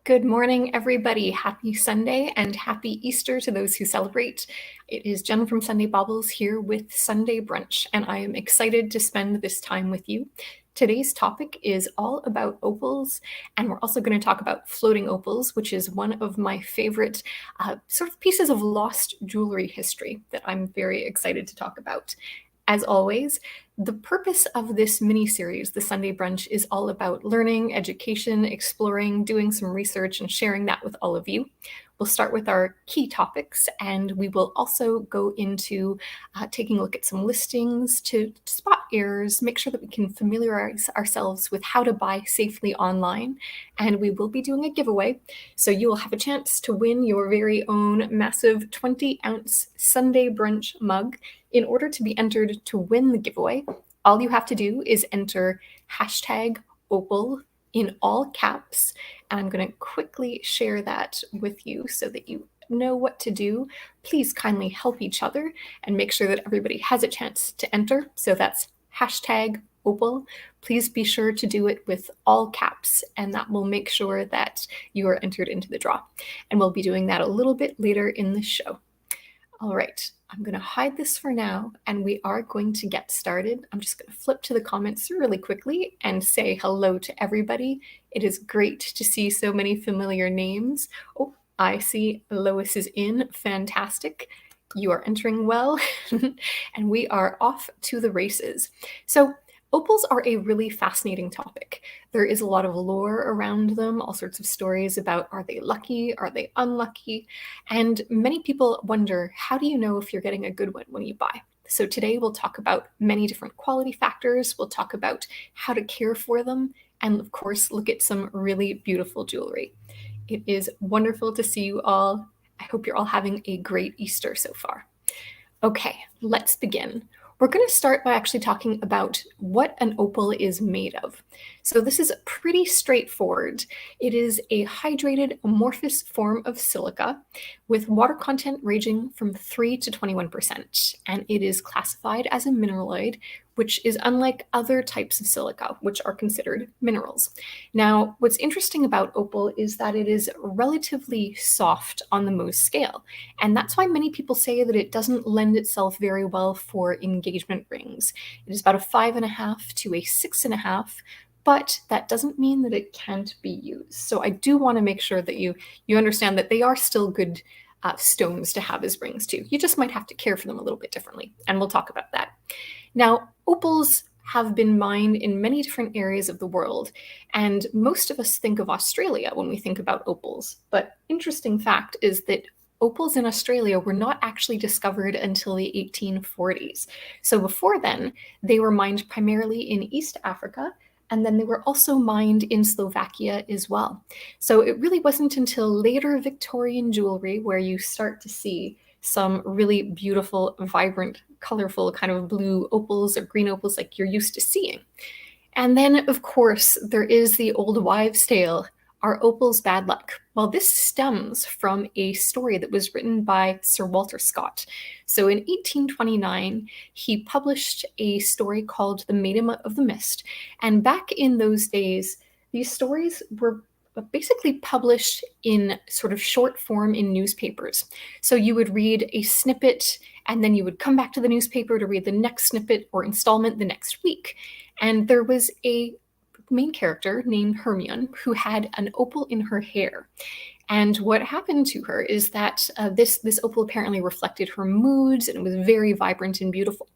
Good morning, everybody. Happy Sunday and happy Easter to those who celebrate. It is Jen from Sundae Baubles here with Sundae Brunch, and I am excited to spend this time with you. Today's topic is all about opals, and we're also going to talk about floating opals, which is one of my favorite sort of pieces of lost jewelry history that I'm very excited to talk about. As always, the purpose of this mini-series, the Sundae Brunch, is all about learning, education, exploring, doing some research, and sharing that with all of you. We'll start with our key topics, and we will also go into taking a look at some listings to spot errors, make sure that we can familiarize ourselves with how to buy safely online, and we will be doing a giveaway. So you will have a chance to win your very own massive 20-ounce Sundae Brunch mug. In order to be entered to win the giveaway, all you have to do is enter hashtag Opal in all caps. And I'm going to quickly share that with you so that you know what to do. Please kindly help each other and make sure that everybody has a chance to enter. So that's hashtag Opal. Please be sure to do it with all caps, and that will make sure that you are entered into the draw. And we'll be doing that a little bit later in the show. All right, I'm going to hide this for now, and we are going to get started. I'm just going to flip to the comments really quickly and say hello to everybody. It is great to see so many familiar names. Oh, I see Lois is in. Fantastic. You are entering well, and we are off to the races. So opals are a really fascinating topic. There is a lot of lore around them, all sorts of stories about are they lucky, are they unlucky? And many people wonder, how do you know if you're getting a good one when you buy? So today we'll talk about many different quality factors. We'll talk about how to care for them, and of course, look at some really beautiful jewelry. It is wonderful to see you all. I hope you're all having a great Easter so far. Okay, let's begin. We're going to start by actually talking about what an opal is made of. So this is pretty straightforward. It is a hydrated amorphous form of silica with water content ranging from 3 to 21%, and it is classified as a mineraloid, which is unlike other types of silica, which are considered minerals. Now, what's interesting about opal is that it is relatively soft on the Mohs scale, and that's why many people say that it doesn't lend itself very well for engagement rings. It is about a 5.5 to a 6.5, but that doesn't mean that it can't be used. So I do want to make sure that you understand that they are still good stones to have as rings too. You just might have to care for them a little bit differently, and we'll talk about that. Now, opals have been mined in many different areas of the world, and most of us think of Australia when we think about opals. But interesting fact is that opals in Australia were not actually discovered until the 1840s. So before then, they were mined primarily in East Africa, and then they were also mined in Slovakia as well. So it really wasn't until later Victorian jewelry where you start to see some really beautiful, vibrant, colorful kind of blue opals or green opals like you're used to seeing. And then, of course, there is the old wives' tale, are opals bad luck? Well, this stems from a story that was written by Sir Walter Scott. So in 1829, he published a story called The Maiden of the Mist. And back in those days, these stories were basically published in sort of short form in newspapers. So you would read a snippet, and then you would come back to the newspaper to read the next snippet or installment the next week. And there was a main character named Hermione who had an opal in her hair. And what happened to her is that this opal apparently reflected her moods, and it was very vibrant and beautiful.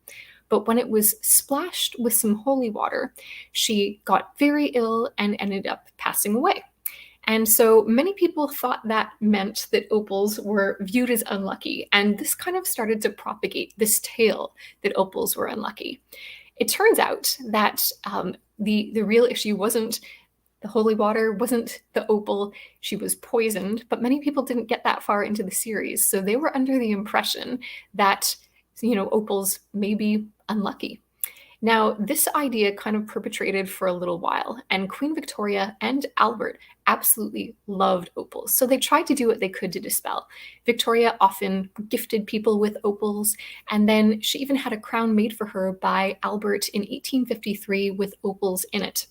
But when it was splashed with some holy water, she got very ill and ended up passing away. And so many people thought that meant that opals were viewed as unlucky, and this kind of started to propagate this tale that opals were unlucky. It turns out that the real issue wasn't the holy water, wasn't the opal. She was poisoned, but many people didn't get that far into the series, so they were under the impression that, opals may be unlucky. Now, this idea kind of perpetrated for a little while, and Queen Victoria and Albert absolutely loved opals, so they tried to do what they could to dispel. Victoria often gifted people with opals, and then she even had a crown made for her by Albert in 1853 with opals in it.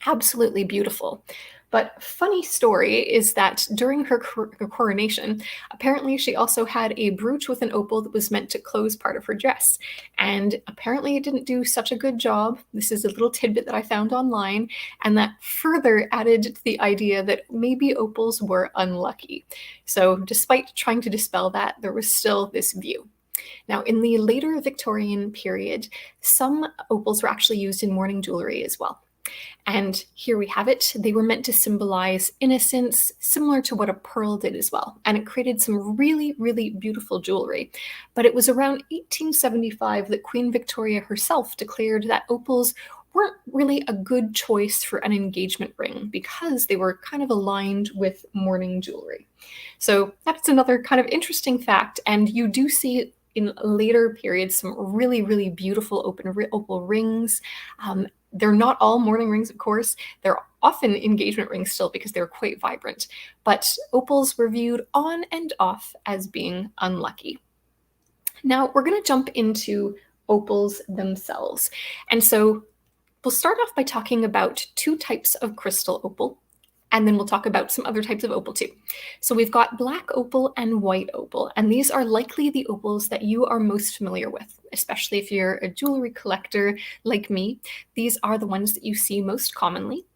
Absolutely beautiful. But funny story is that during her coronation, apparently she also had a brooch with an opal that was meant to close part of her dress. And apparently it didn't do such a good job. This is a little tidbit that I found online, and that further added to the idea that maybe opals were unlucky. So despite trying to dispel that, there was still this view. Now, in the later Victorian period, some opals were actually used in mourning jewelry as well. And here we have it. They were meant to symbolize innocence, similar to what a pearl did as well. And it created some really, really beautiful jewelry. But it was around 1875 that Queen Victoria herself declared that opals weren't really a good choice for an engagement ring because they were kind of aligned with mourning jewelry. So that's another kind of interesting fact. And you do see in later periods some really, really beautiful opal rings. They're not all mourning rings, of course. They're often engagement rings still because they're quite vibrant. But opals were viewed on and off as being unlucky. Now we're going to jump into opals themselves. And so we'll start off by talking about two types of crystal opal, and then we'll talk about some other types of opal too. So we've got black opal and white opal, and these are likely the opals that you are most familiar with, especially if you're a jewelry collector like me. These are the ones that you see most commonly.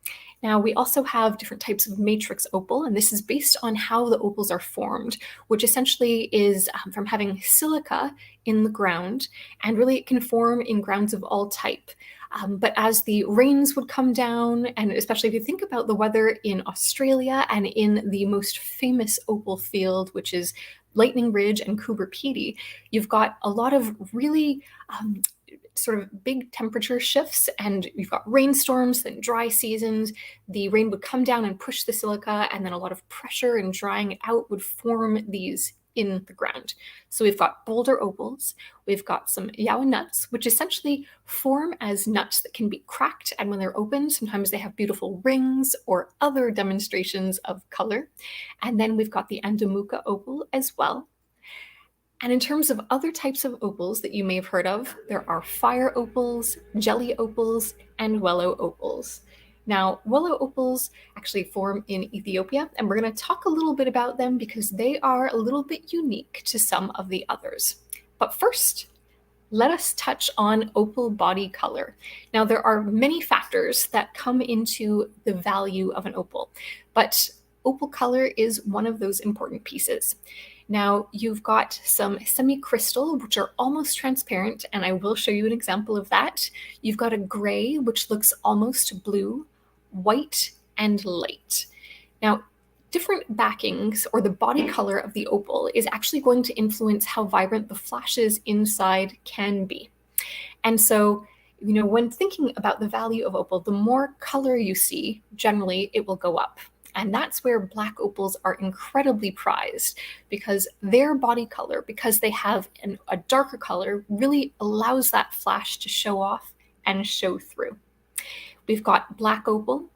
Now, we also have different types of matrix opal, and this is based on how the opals are formed, which essentially is from having silica in the ground, and really it can form in grounds of all type. But as the rains would come down, and especially if you think about the weather in Australia and in the most famous opal field, which is Lightning Ridge and Coober Pedy, you've got a lot of really sort of big temperature shifts, and you've got rainstorms, then dry seasons. The rain would come down and push the silica, and then a lot of pressure and drying it out would form these in the ground. So we've got boulder opals, we've got some yawa nuts, which essentially form as nuts that can be cracked, and when they're open, sometimes they have beautiful rings or other demonstrations of color. And then we've got the Andamuka opal as well. And in terms of other types of opals that you may have heard of, there are fire opals, jelly opals, and willow opals. Now, willow opals actually form in Ethiopia, and we're going to talk a little bit about them because they are a little bit unique to some of the others. But first, let us touch on opal body color. Now, there are many factors that come into the value of an opal, but opal color is one of those important pieces. Now, you've got some semi-crystal, which are almost transparent, and I will show you an example of that. You've got a gray, which looks almost blue, white, and light. Now, different backings or the body color of the opal is actually going to influence how vibrant the flashes inside can be. And so, when thinking about the value of opal, the more color you see, generally it will go up. And that's where black opals are incredibly prized, because their body color, because they have a darker color, really allows that flash to show off and show through. We've got black opal.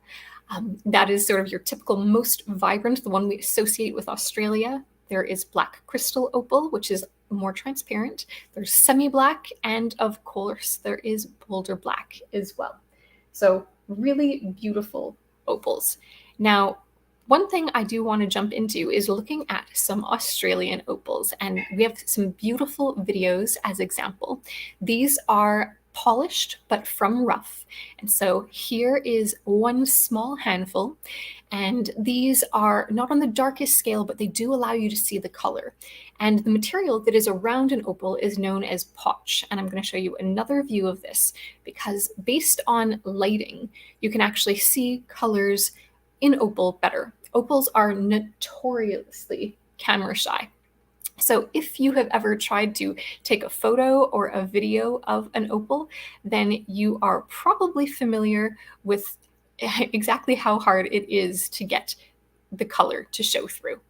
That is sort of your typical most vibrant, the one we associate with Australia. There is black crystal opal, which is more transparent. There's semi-black, and of course, there is boulder black as well. So really beautiful opals. Now, one thing I do want to jump into is looking at some Australian opals, and we have some beautiful videos as example. These are polished but from rough, and so here is one small handful, and these are not on the darkest scale, but they do allow you to see the color. And the material that is around an opal is known as potch, and I'm going to show you another view of this because based on lighting, you can actually see colors in opal better. Opals are notoriously camera shy. So if you have ever tried to take a photo or a video of an opal, then you are probably familiar with exactly how hard it is to get the color to show through.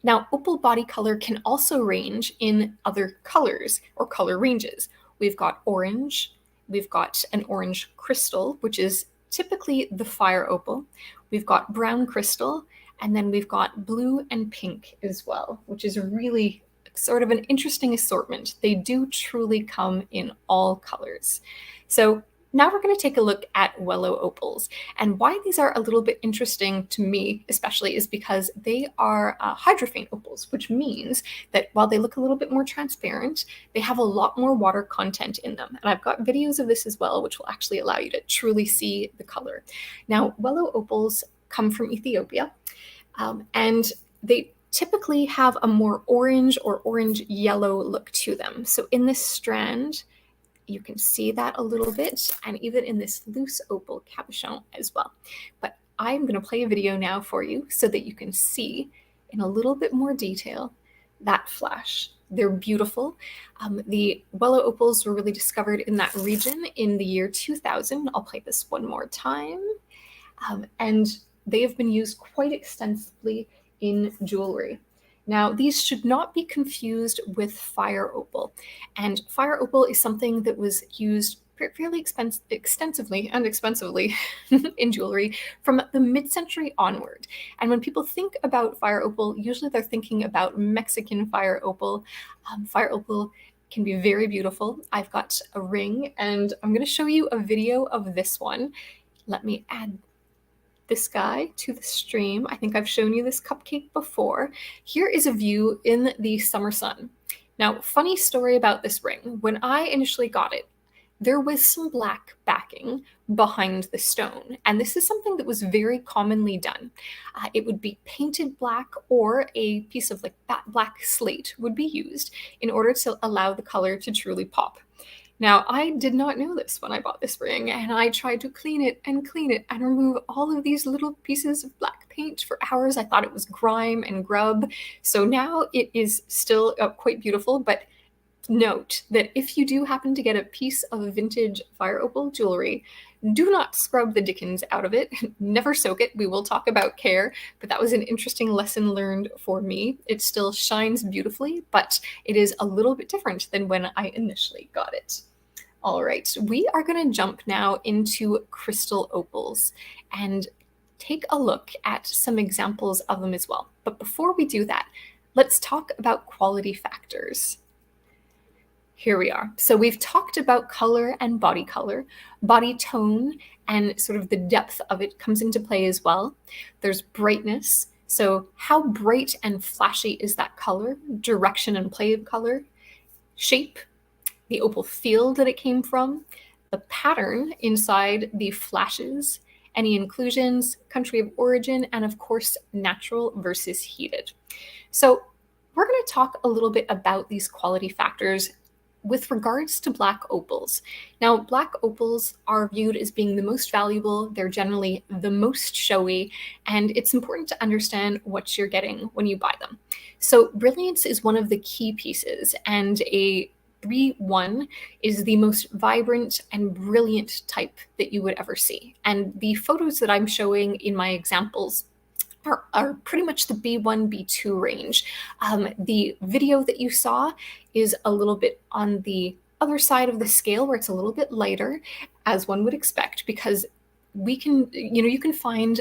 Now, opal body color can also range in other colors or color ranges. We've got orange, we've got an orange crystal, which is typically the fire opal. We've got brown crystal, and then we've got blue and pink as well, which is really sort of an interesting assortment. They do truly come in all colors. So Now we're going to take a look at Wellow opals. And why these are a little bit interesting to me, especially, is because they are hydrophane opals, which means that while they look a little bit more transparent, they have a lot more water content in them. And I've got videos of this as well, which will actually allow you to truly see the color. Now, Wellow opals come from Ethiopia, and they typically have a more orange or orange-yellow look to them. So in this strand, you can see that a little bit, and even in this loose opal cabochon as well. But I'm going to play a video now for you so that you can see in a little bit more detail that flash. They're beautiful. The Wellow opals were really discovered in that region in the year 2000. I'll play this one more time. And they have been used quite extensively in jewelry. Now, these should not be confused with fire opal. And fire opal is something that was used fairly extensively and expensively in jewelry from the mid-century onward. And when people think about fire opal, usually they're thinking about Mexican fire opal. Fire opal can be very beautiful. I've got a ring, and I'm going to show you a video of this one. Let me add this guy to the stream. I think I've shown you this cupcake before. Here is a view in the summer sun. Now, funny story about this ring. When I initially got it, there was some black backing behind the stone. And this is something that was very commonly done. It would be painted black, or a piece of like that black slate would be used in order to allow the color to truly pop. Now, I did not know this when I bought this ring, and I tried to clean it and remove all of these little pieces of black paint for hours. I thought it was grime and grub. So now it is still quite beautiful, but note that if you do happen to get a piece of vintage fire opal jewelry, do not scrub the dickens out of it. Never soak it. We will talk about care, but that was an interesting lesson learned for me. It still shines beautifully, but it is a little bit different than when I initially got it. All right, we are going to jump now into crystal opals and take a look at some examples of them as well. But before we do that, let's talk about quality factors. Here we are. So we've talked about color and body color, body tone, and sort of the depth of it comes into play as well. There's brightness. So how bright and flashy is that color? Direction and play of color. Shape, the opal field that it came from, the pattern inside the flashes, any inclusions, country of origin, and of course, natural versus heated. So we're going to talk a little bit about these quality factors with regards to black opals. Now, black opals are viewed as being the most valuable. They're generally the most showy, and it's important to understand what you're getting when you buy them. So brilliance is one of the key pieces, and a 3-1 is the most vibrant and brilliant type that you would ever see. And the photos that I'm showing in my examples are pretty much the B1, B2 range. The video that you saw is a little bit on the other side of the scale, where it's a little bit lighter, as one would expect, because you can find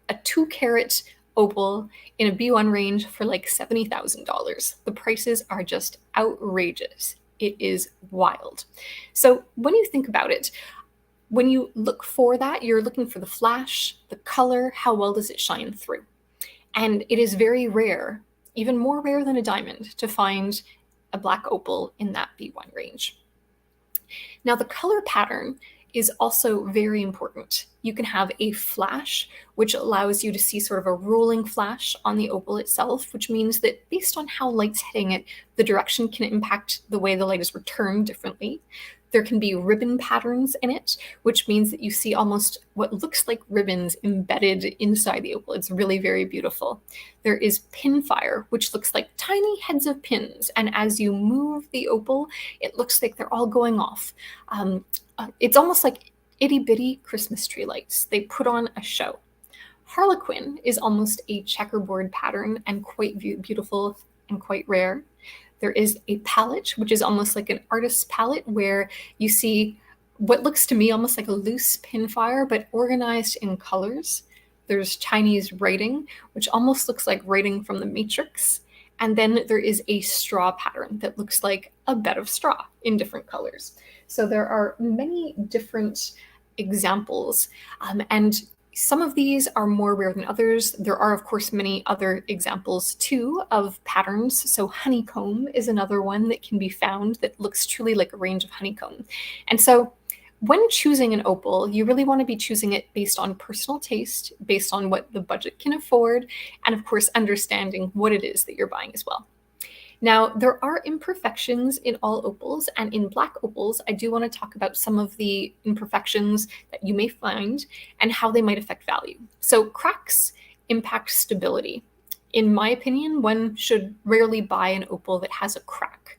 a 2-carat opal in a B1 range for like $70,000. The prices are just outrageous. It is wild. So when you think about it, when you look for that, you're looking for the flash, the color, how well does it shine through? And it is very rare, even more rare than a diamond, to find a black opal in that B1 range. Now, the color pattern is also very important. You can have a flash, which allows you to see sort of a rolling flash on the opal itself, which means that based on how light's hitting it, the direction can impact the way the light is returned differently. There can be ribbon patterns in it, which means that you see almost what looks like ribbons embedded inside the opal. It's really very beautiful. There is pin fire, which looks like tiny heads of pins. And as you move the opal, it looks like they're all going off. It's almost like itty bitty Christmas tree lights. They put on a show. Harlequin is almost a checkerboard pattern and quite beautiful and quite rare. There is a palette, which is almost like an artist's palette, where you see what looks to me almost like a loose pin fire, but organized in colors. There's Chinese writing, which almost looks like writing from the Matrix. And then there is a straw pattern that looks like a bed of straw in different colors. So there are many different examples, and some of these are more rare than others. There are, of course, many other examples too of patterns. So honeycomb is another one that can be found that looks truly like a range of honeycomb. And so when choosing an opal, you really want to be choosing it based on personal taste, based on what the budget can afford, and of course, understanding what it is that you're buying as well. Now, there are imperfections in all opals, and in black opals, I do want to talk about some of the imperfections that you may find and how they might affect value. So, cracks impact stability. In my opinion, one should rarely buy an opal that has a crack.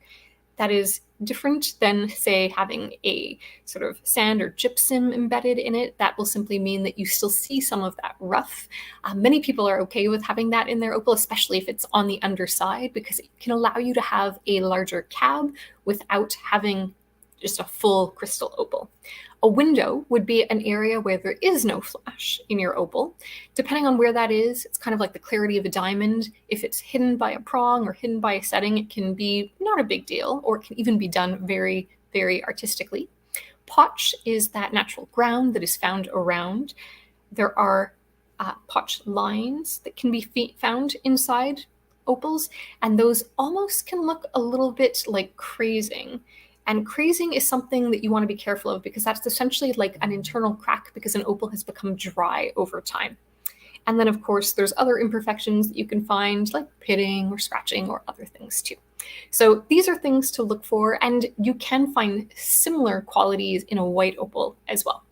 That is different than, say, having a sort of sand or gypsum embedded in it. That will simply mean that you still see some of that rough. Many people are okay with having that in their opal, especially if it's on the underside, because it can allow you to have a larger cab without having just a full crystal opal. A window would be an area where there is no flash in your opal. Depending on where that is, it's kind of like the clarity of a diamond. If it's hidden by a prong or hidden by a setting, it can be not a big deal, or it can even be done very, very artistically. Potch is that natural ground that is found around. There are potch lines that can be found inside opals, and those almost can look a little bit like crazing. And crazing is something that you want to be careful of because that's essentially like an internal crack because an opal has become dry over time. And then, of course, there's other imperfections that you can find, like pitting or scratching or other things too. So these are things to look for, and you can find similar qualities in a white opal as well.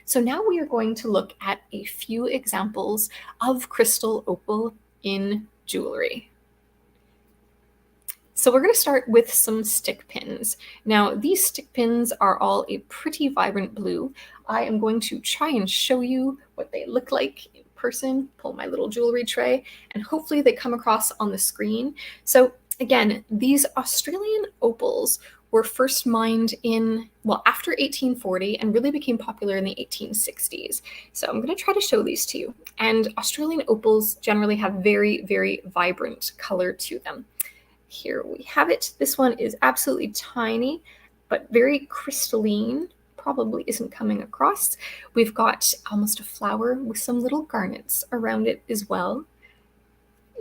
So now we are going to look at a few examples of crystal opal in jewelry. So we're going to start with some stick pins. Now, these stick pins are all a pretty vibrant blue. I am going to try and show you what they look like in person, pull my little jewelry tray, and hopefully they come across on the screen. So again, these Australian opals were first mined after 1840 and really became popular in the 1860s. So I'm going to try to show these to you. And Australian opals generally have very, very vibrant color to them. Here we have it. This one is absolutely tiny, but very crystalline. Probably isn't coming across. We've got almost a flower with some little garnets around it as well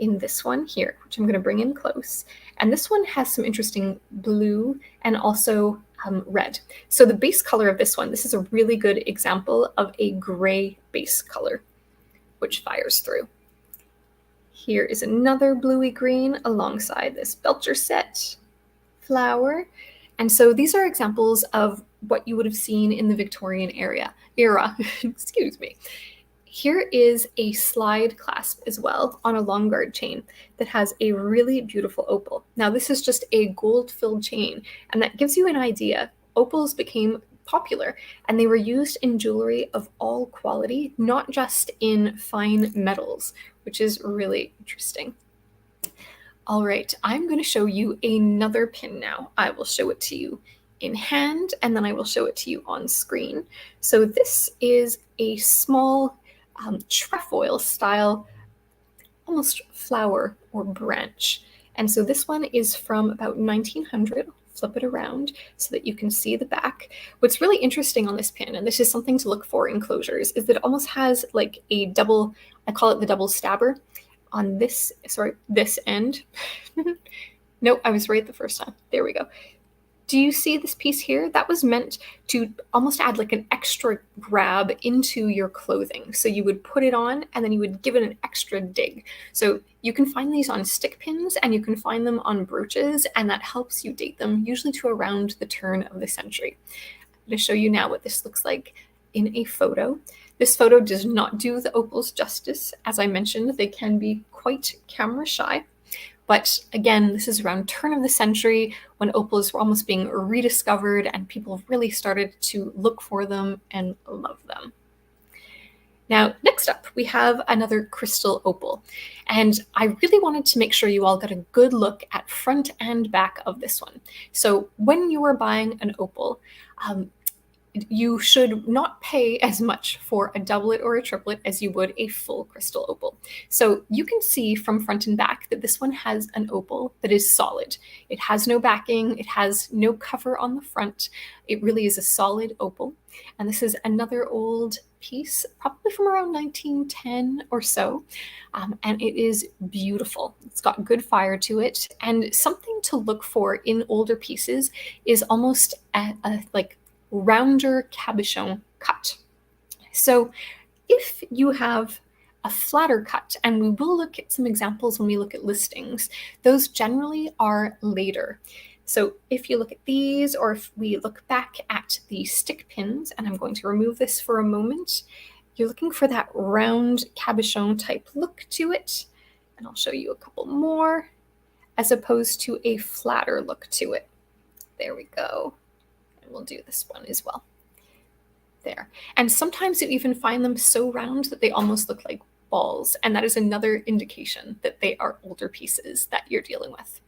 in this one here, which I'm going to bring in close. And this one has some interesting blue and also red. So the base color of this one, this is a really good example of a gray base color, which fires through. Here is another bluey green alongside this Belcher set flower. And so these are examples of what you would have seen in the Victorian era. Excuse me. Here is a slide clasp as well on a long guard chain that has a really beautiful opal. Now this is just a gold-filled chain, and that gives you an idea. Opals became popular, and they were used in jewelry of all quality, not just in fine metals, which is really interesting. All right, I'm going to show you another pin now. I will show it to you in hand, and then I will show it to you on screen. So this is a small trefoil style, almost flower or branch. And so this one is from about 1900. Flip it around so that you can see the back. What's really interesting on this pin, and this is something to look for in closures, is that it almost has like a double, I call it the double stabber on this end. Nope, I was right the first time. There we go. Do you see this piece here? That was meant to almost add like an extra grab into your clothing. So you would put it on and then you would give it an extra dig. So you can find these on stick pins and you can find them on brooches, and that helps you date them, usually to around the turn of the century. I'm going to show you now what this looks like in a photo. This photo does not do the opals justice. As I mentioned, they can be quite camera shy. But again, this is around turn of the century when opals were almost being rediscovered and people really started to look for them and love them. Now, next up, we have another crystal opal. And I really wanted to make sure you all got a good look at front and back of this one. So when you are buying an opal, you should not pay as much for a doublet or a triplet as you would a full crystal opal. So you can see from front and back that this one has an opal that is solid. It has no backing, it has no cover on the front. It really is a solid opal. And this is another old piece, probably from around 1910 or so. And it is beautiful. It's got good fire to it. And something to look for in older pieces is almost a like rounder cabochon cut. So if you have a flatter cut, and we will look at some examples when we look at listings, those generally are later. So if you look at these, or if we look back at the stick pins, and I'm going to remove this for a moment, you're looking for that round cabochon type look to it. And I'll show you a couple more, as opposed to a flatter look to it. There we go. And we'll do this one as well. There. And sometimes you even find them so round that they almost look like balls. And that is another indication that they are older pieces that you're dealing with.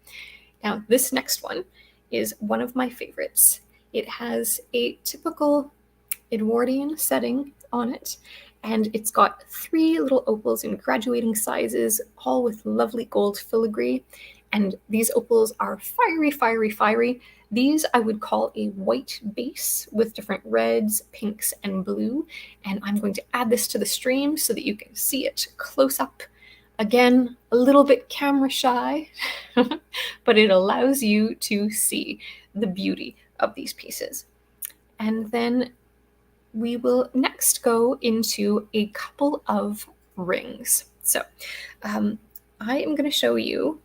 Now, this next one is one of my favorites. It has a typical Edwardian setting on it, and it's got 3 little opals in graduating sizes, all with lovely gold filigree. And these opals are fiery, fiery, fiery. These I would call a white base with different reds, pinks, and blue. And I'm going to add this to the stream so that you can see it close up. Again, a little bit camera shy, but it allows you to see the beauty of these pieces. And then we will next go into a couple of rings. So I am going to show you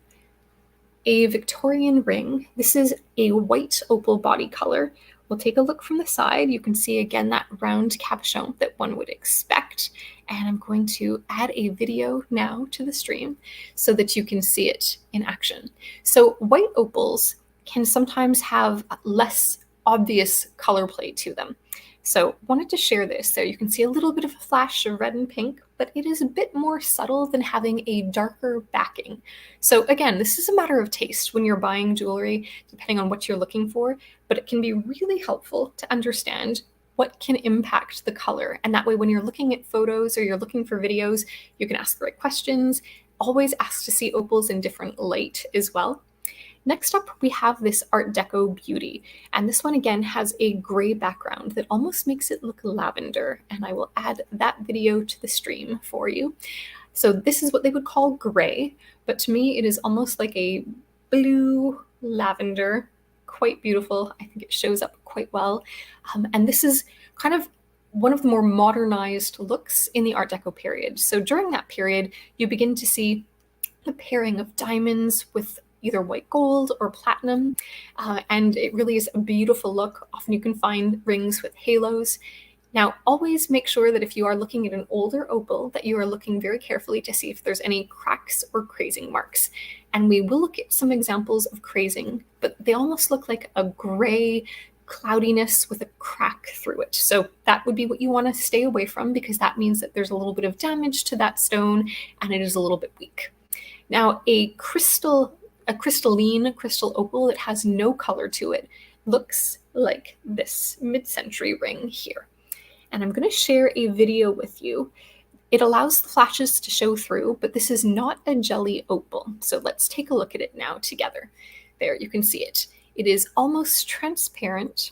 a Victorian ring. This is a white opal body color. We'll take a look from the side. You can see again that round cabochon that one would expect. And I'm going to add a video now to the stream so that you can see it in action. So white opals can sometimes have less obvious color play to them. So wanted to share this. So you can see a little bit of a flash of red and pink, but it is a bit more subtle than having a darker backing. So again, this is a matter of taste when you're buying jewelry, depending on what you're looking for, but it can be really helpful to understand what can impact the color. And that way, when you're looking at photos or you're looking for videos, you can ask the right questions. Always ask to see opals in different light as well. Next up, we have this Art Deco beauty. And this one again has a gray background that almost makes it look lavender. And I will add that video to the stream for you. So this is what they would call gray, but to me, it is almost like a blue lavender, quite beautiful. I think it shows up quite well. And this is kind of one of the more modernized looks in the Art Deco period. So during that period, you begin to see the pairing of diamonds with either white gold or platinum, and it really is a beautiful look. Often you can find rings with halos. Now, always make sure that if you are looking at an older opal, that you are looking very carefully to see if there's any cracks or crazing marks. And we will look at some examples of crazing, but they almost look like a gray cloudiness with a crack through it. So that would be what you want to stay away from, because that means that there's a little bit of damage to that stone and it is a little bit weak. Now, a crystalline crystal opal that has no color to it looks like this mid-century ring here. And I'm going to share a video with you. It allows the flashes to show through, but this is not a jelly opal. So let's take a look at it now together. There, you can see it. It is almost transparent.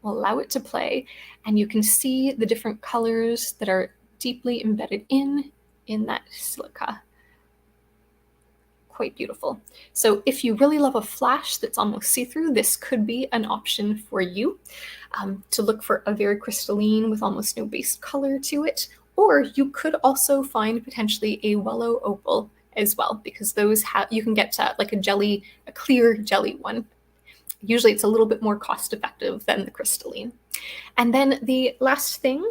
We'll allow it to play, and you can see the different colors that are deeply embedded in that silica. Quite beautiful. So if you really love a flash that's almost see-through, this could be an option for you, to look for a very crystalline with almost no base color to it. Or you could also find potentially a Welch opal as well, because those you can get like a clear jelly one. Usually it's a little bit more cost effective than the crystalline. And then the last thing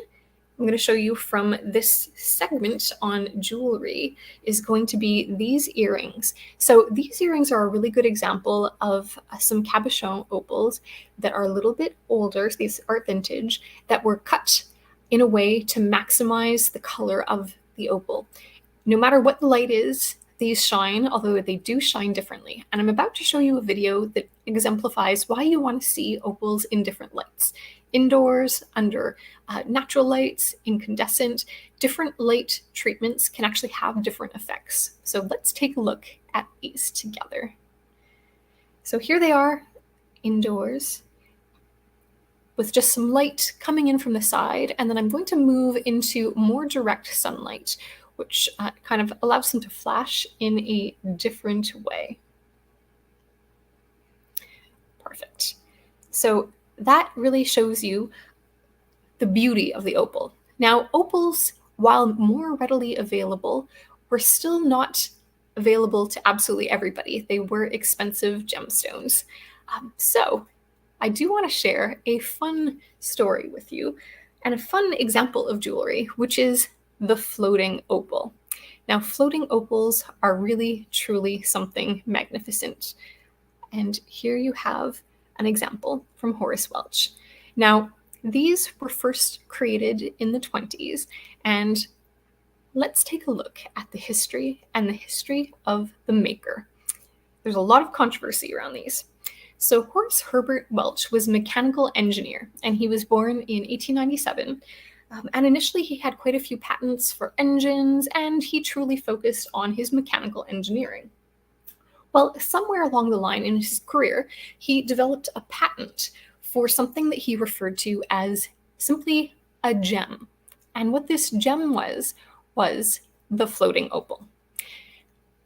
I'm going to show you from this segment on jewelry is going to be these earrings. So these earrings are a really good example of some cabochon opals that are a little bit older. So these are vintage, that were cut in a way to maximize the color of the opal. No matter what the light is, these shine, although they do shine differently. And I'm about to show you a video that exemplifies why you want to see opals in different lights. Indoors, under natural lights, incandescent, different light treatments can actually have different effects. So let's take a look at these together. So here they are indoors with just some light coming in from the side, and then I'm going to move into more direct sunlight, which kind of allows them to flash in a different way. Perfect. So that really shows you the beauty of the opal. Now, opals, while more readily available, were still not available to absolutely everybody. They were expensive gemstones. So I do want to share a fun story with you and a fun example of jewelry, which is the floating opal. Now, floating opals are really, truly something magnificent. And here you have an example from Horace Welch. Now, these were first created in the 20s, and let's take a look at the history and the history of the maker. There's a lot of controversy around these. So Horace Herbert Welch was a mechanical engineer, and he was born in 1897. And initially he had quite a few patents for engines, and he truly focused on his mechanical engineering. Well, somewhere along the line in his career, he developed a patent for something that he referred to as simply a gem. And what this gem was the floating opal.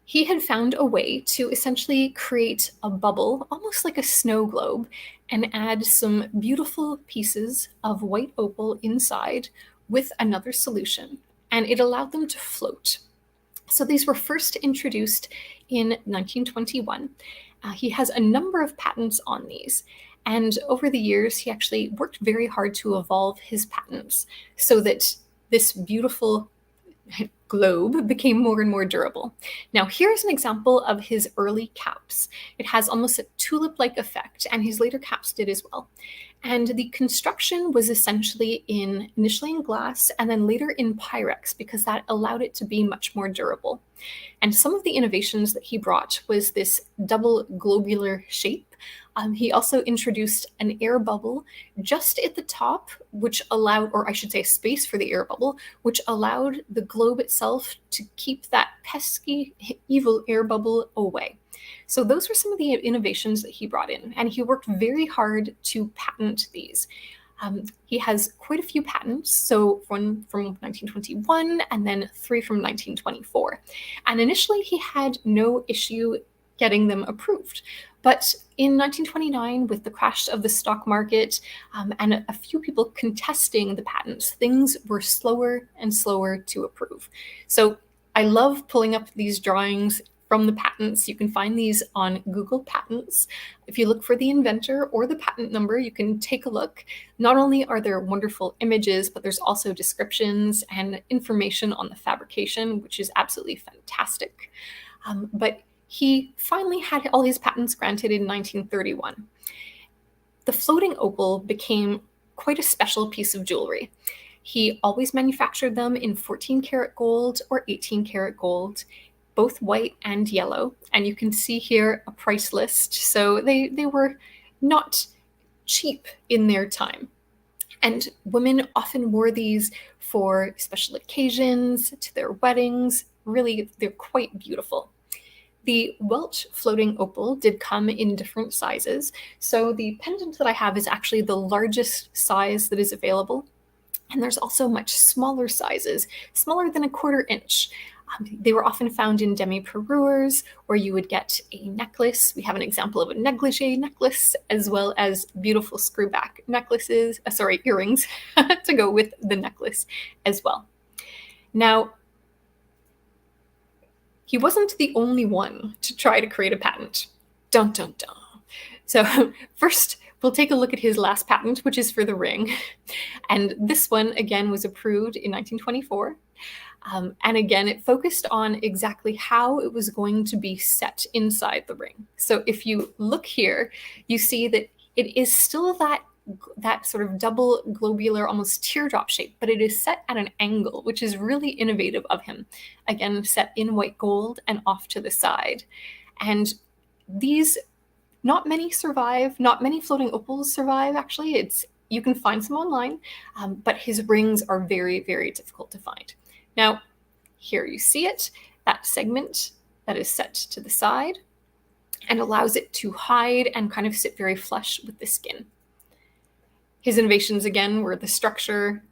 He had found a way to essentially create a bubble, almost like a snow globe, and add some beautiful pieces of white opal inside with another solution, and it allowed them to float. So these were first introduced in 1921. He has a number of patents on these, and over the years, he actually worked very hard to evolve his patents so that this beautiful globe became more and more durable. Now, here's an example of his early caps. It has almost a tulip-like effect, and his later caps did as well. And the construction was essentially initially in glass and then later in Pyrex, because that allowed it to be much more durable. And some of the innovations that he brought was this double globular shape. He also introduced an air bubble just at the top, which allowed, or I should say, space for the air bubble, which allowed the globe itself to keep that pesky, evil air bubble away. So those were some of the innovations that he brought in, and he worked very hard to patent these. He has quite a few patents, so one from 1921 and then 3 from 1924. And initially he had no issue getting them approved. But in 1929, with the crash of the stock market and a few people contesting the patents, things were slower and slower to approve. So I love pulling up these drawings from the patents. You can find these on Google Patents. If you look for the inventor or the patent number, you can take a look. Not only are there wonderful images, but there's also descriptions and information on the fabrication, which is absolutely fantastic. But he finally had all his patents granted in 1931. The floating opal became quite a special piece of jewelry. He always manufactured them in 14 karat gold or 18 karat gold, both white and yellow. And you can see here a price list. So they were not cheap in their time. And women often wore these for special occasions, to their weddings. Really, they're quite beautiful. The Welch floating opal did come in different sizes. So the pendant that I have is actually the largest size that is available. And there's also much smaller sizes, smaller than a 1/4 inch. They were often found in demi-parures, where you would get a necklace. We have an example of a negligee necklace, as well as beautiful screwback necklaces, earrings, to go with the necklace as well. Now, he wasn't the only one to try to create a patent. Dun, dun, dun. So first, we'll take a look at his last patent, which is for the ring. And this one, again, was approved in 1924. And again, it focused on exactly how it was going to be set inside the ring. So if you look here, you see that it is still that that sort of double globular, almost teardrop shape, but it is set at an angle, which is really innovative of him. Again, set in white gold and off to the side. And these, not many survive, not many floating opals survive, actually. You can find some online, but his rings are very, very difficult to find. Now, here you see it, that segment that is set to the side and allows it to hide and kind of sit very flush with the skin. His innovations, again, were the structure,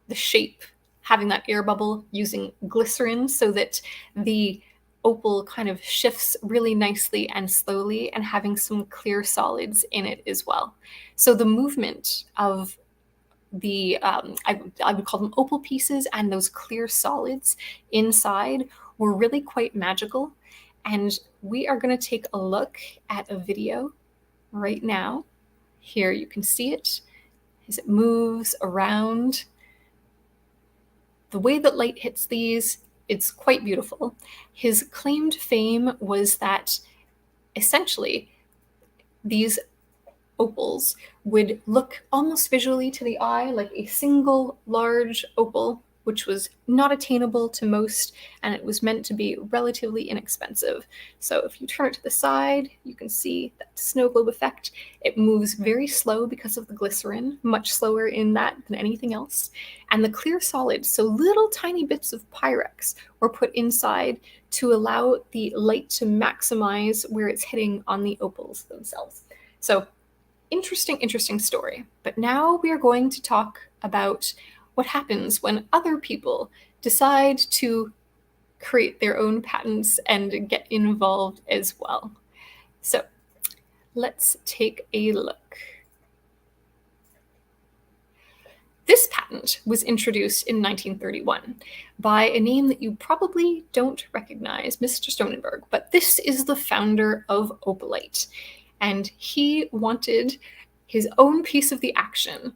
the shape, having that air bubble, using glycerin so that the opal kind of shifts really nicely and slowly, and having some clear solids in it as well. So the movement of the, I would call them opal pieces, and those clear solids inside were really quite magical. And we are going to take a look at a video right now. Here you can see it as it moves around. The way that light hits these, it's quite beautiful. His claimed fame was that essentially these opals would look almost visually to the eye like a single large opal, which was not attainable to most, and it was meant to be relatively inexpensive. So if you turn it to the side, you can see that snow globe effect. It moves very slow because of the glycerin, much slower in that than anything else. And the clear solids, so little tiny bits of Pyrex, were put inside to allow the light to maximize where it's hitting on the opals themselves. So interesting story. But now we are going to talk about what happens when other people decide to create their own patents and get involved as well. So let's take a look. This patent was introduced in 1931 by a name that you probably don't recognize, Mr. Stonenberg, but this is the founder of opalite. And he wanted his own piece of the action.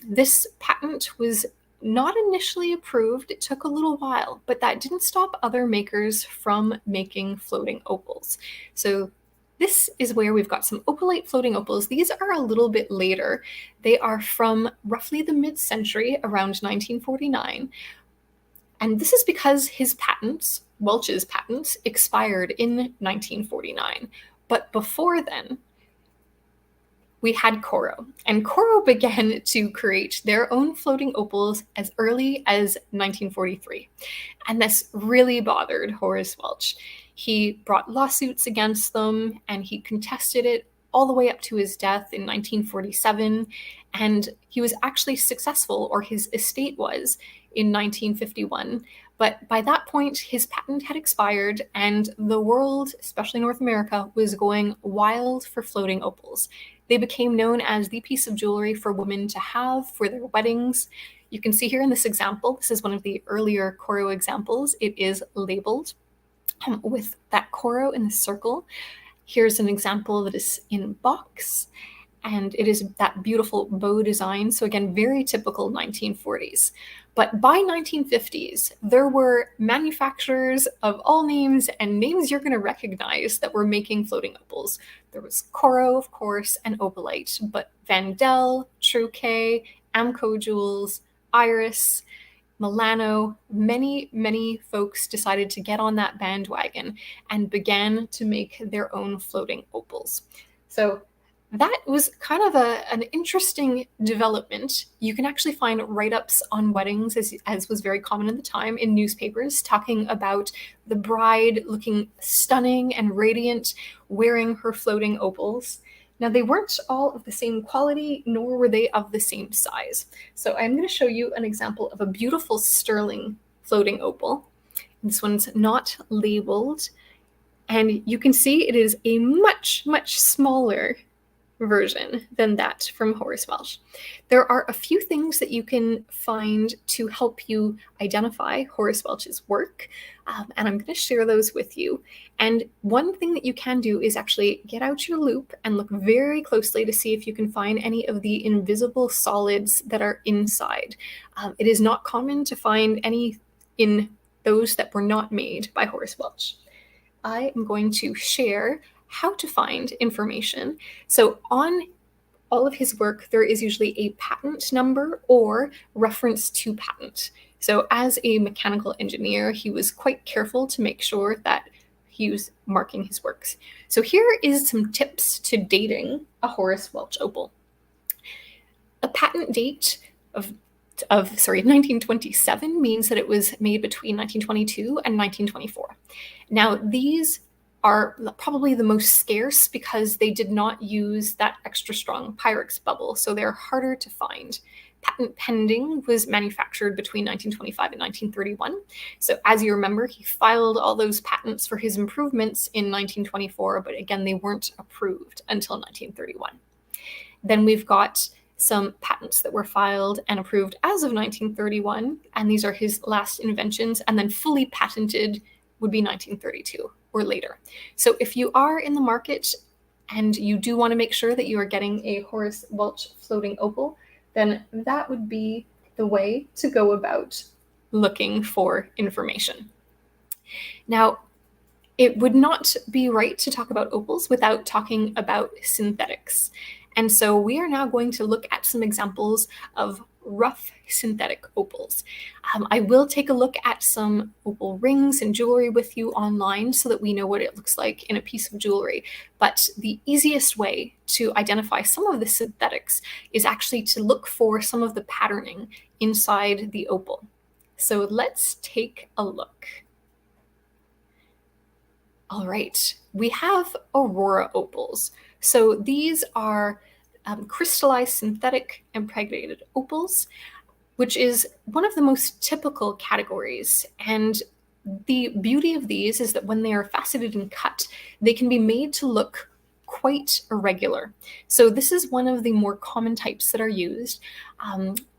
This patent was not initially approved. It took a little while, but that didn't stop other makers from making floating opals. So this is where we've got some opalite floating opals. These are a little bit later. They are from roughly the mid-century, around 1949. And this is because his patents, Welch's patents, expired in 1949. But before then, we had Coro, and Coro began to create their own floating opals as early as 1943. And this really bothered Horace Welch. He brought lawsuits against them, and he contested it all the way up to his death in 1947. And he was actually successful, or his estate was, in 1951. But by that point, his patent had expired, and the world, especially North America, was going wild for floating opals. They became known as the piece of jewelry for women to have for their weddings. You can see here in this example, this is one of the earlier Coro examples. It is labeled with that Coro in the circle. Here's an example that is in box, and it is that beautiful bow design. So again, very typical 1940s. But by 1950s, there were manufacturers of all names, and names you're going to recognize, that were making floating opals. There was Coro, of course, and Opalite, but Vandel, Truquet, Amco Jewels, Iris, Milano, many folks decided to get on that bandwagon and began to make their own floating opals. So that was kind of an interesting development. You can actually find write-ups on weddings, as was very common at the time, in newspapers, talking about the bride looking stunning and radiant, wearing her floating opals. Now, they weren't all of the same quality, nor were they of the same size. So I'm going to show you an example of a beautiful sterling floating opal. This one's not labeled, and you can see it is a much smaller version than that from Horace Welch. There are a few things that you can find to help you identify Horace Welch's work, and I'm going to share those with you. And one thing that you can do is actually get out your loupe and look very closely to see if you can find any of the invisible solids that are inside. It is not common to find any in those that were not made by Horace Welch. I am going to share how to find information. So on all of his work, there is usually a patent number or reference to patent. So as a mechanical engineer, he was quite careful to make sure that he was marking his works. So here is some tips to dating a Horace Welch opal. A patent date of 1927 means that it was made between 1922 and 1924. Now, these are probably the most scarce because they did not use that extra strong Pyrex bubble, so they're harder to find. Patent pending was manufactured between 1925 and 1931. So as you remember, he filed all those patents for his improvements in 1924, but again, they weren't approved until 1931. Then we've got some patents that were filed and approved as of 1931, and these are his last inventions, and then fully patented would be 1932 or later. So if you are in the market and you do want to make sure that you are getting a Horace Welch floating opal, then that would be the way to go about looking for information. Now, it would not be right to talk about opals without talking about synthetics. And so we are now going to look at some examples of rough synthetic opals. I will take a look at some opal rings and jewelry with you online so that we know what it looks like in a piece of jewelry. But the easiest way to identify some of the synthetics is actually to look for some of the patterning inside the opal. So let's take a look. All right, we have Aurora opals. So these are crystallized synthetic impregnated opals, which is one of the most typical categories. And the beauty of these is that when they are faceted and cut, they can be made to look quite irregular. So this is one of the more common types that are used.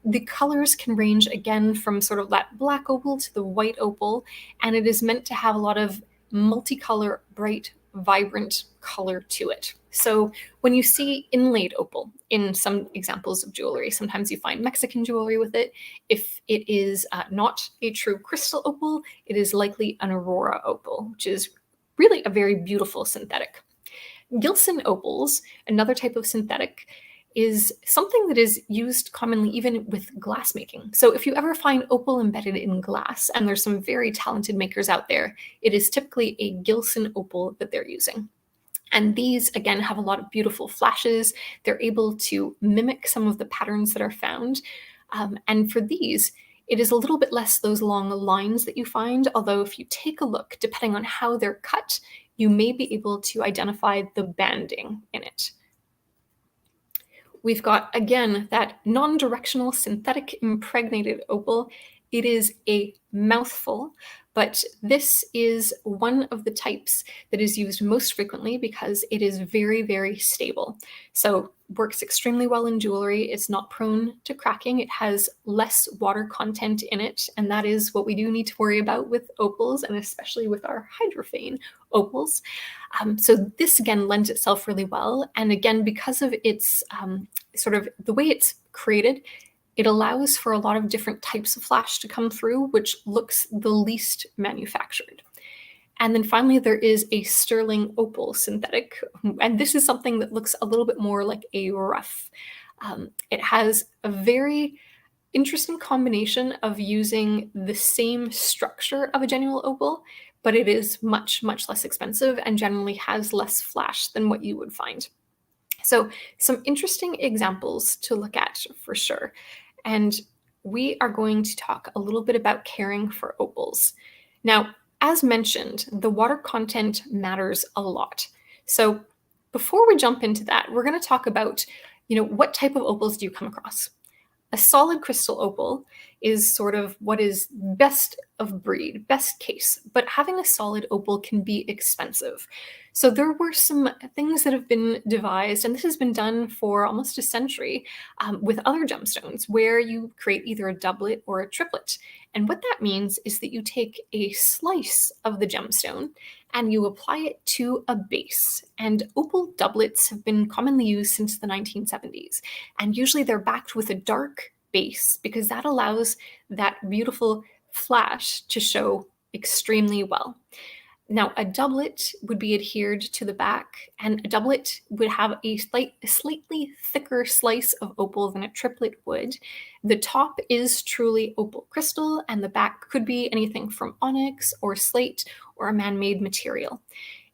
The colors can range again from sort of that black opal to the white opal, and it is meant to have a lot of multicolor, bright, vibrant color to it. So when you see inlaid opal in some examples of jewelry, sometimes you find Mexican jewelry with it. If it is not a true crystal opal, it is likely an Aurora opal, which is really a very beautiful synthetic. Gilson opals, another type of synthetic, is something that is used commonly even with glass making. So if you ever find opal embedded in glass, and there's some very talented makers out there, it is typically a Gilson opal that they're using. And these, again, have a lot of beautiful flashes. They're able to mimic some of the patterns that are found. And for these, it is a little bit less those long lines that you find, although if you take a look, depending on how they're cut, you may be able to identify the banding in it. We've got, again, that non-directional synthetic impregnated opal. It is a mouthful, but this is one of the types that is used most frequently because it is very, very stable. So works extremely well in jewelry. It's not prone to cracking. It has less water content in it, and that is what we do need to worry about with opals, and especially with our hydrophane opals. So this, again, lends itself really well. And again, because of its sort of the way it's created, it allows for a lot of different types of flash to come through, which looks the least manufactured. And then finally, there is a sterling opal synthetic. And this is something that looks a little bit more like a rough. It has a very interesting combination of using the same structure of a genuine opal, but it is much, much less expensive and generally has less flash than what you would find. So some interesting examples to look at for sure. And we are going to talk a little bit about caring for opals. Now, as mentioned, the water content matters a lot. So before we jump into that, we're going to talk about, what type of opals do you come across? A solid crystal opal is sort of what is best of breed, best case, but having a solid opal can be expensive. So there were some things that have been devised, and this has been done for almost a century with other gemstones, where you create either a doublet or a triplet. And what that means is that you take a slice of the gemstone and you apply it to a base. And opal doublets have been commonly used since the 1970s. And usually they're backed with a dark base because that allows that beautiful flash to show extremely well. Now, a doublet would be adhered to the back, and a doublet would have a slightly thicker slice of opal than a triplet would. The top is truly opal crystal, and the back could be anything from onyx or slate or a man-made material.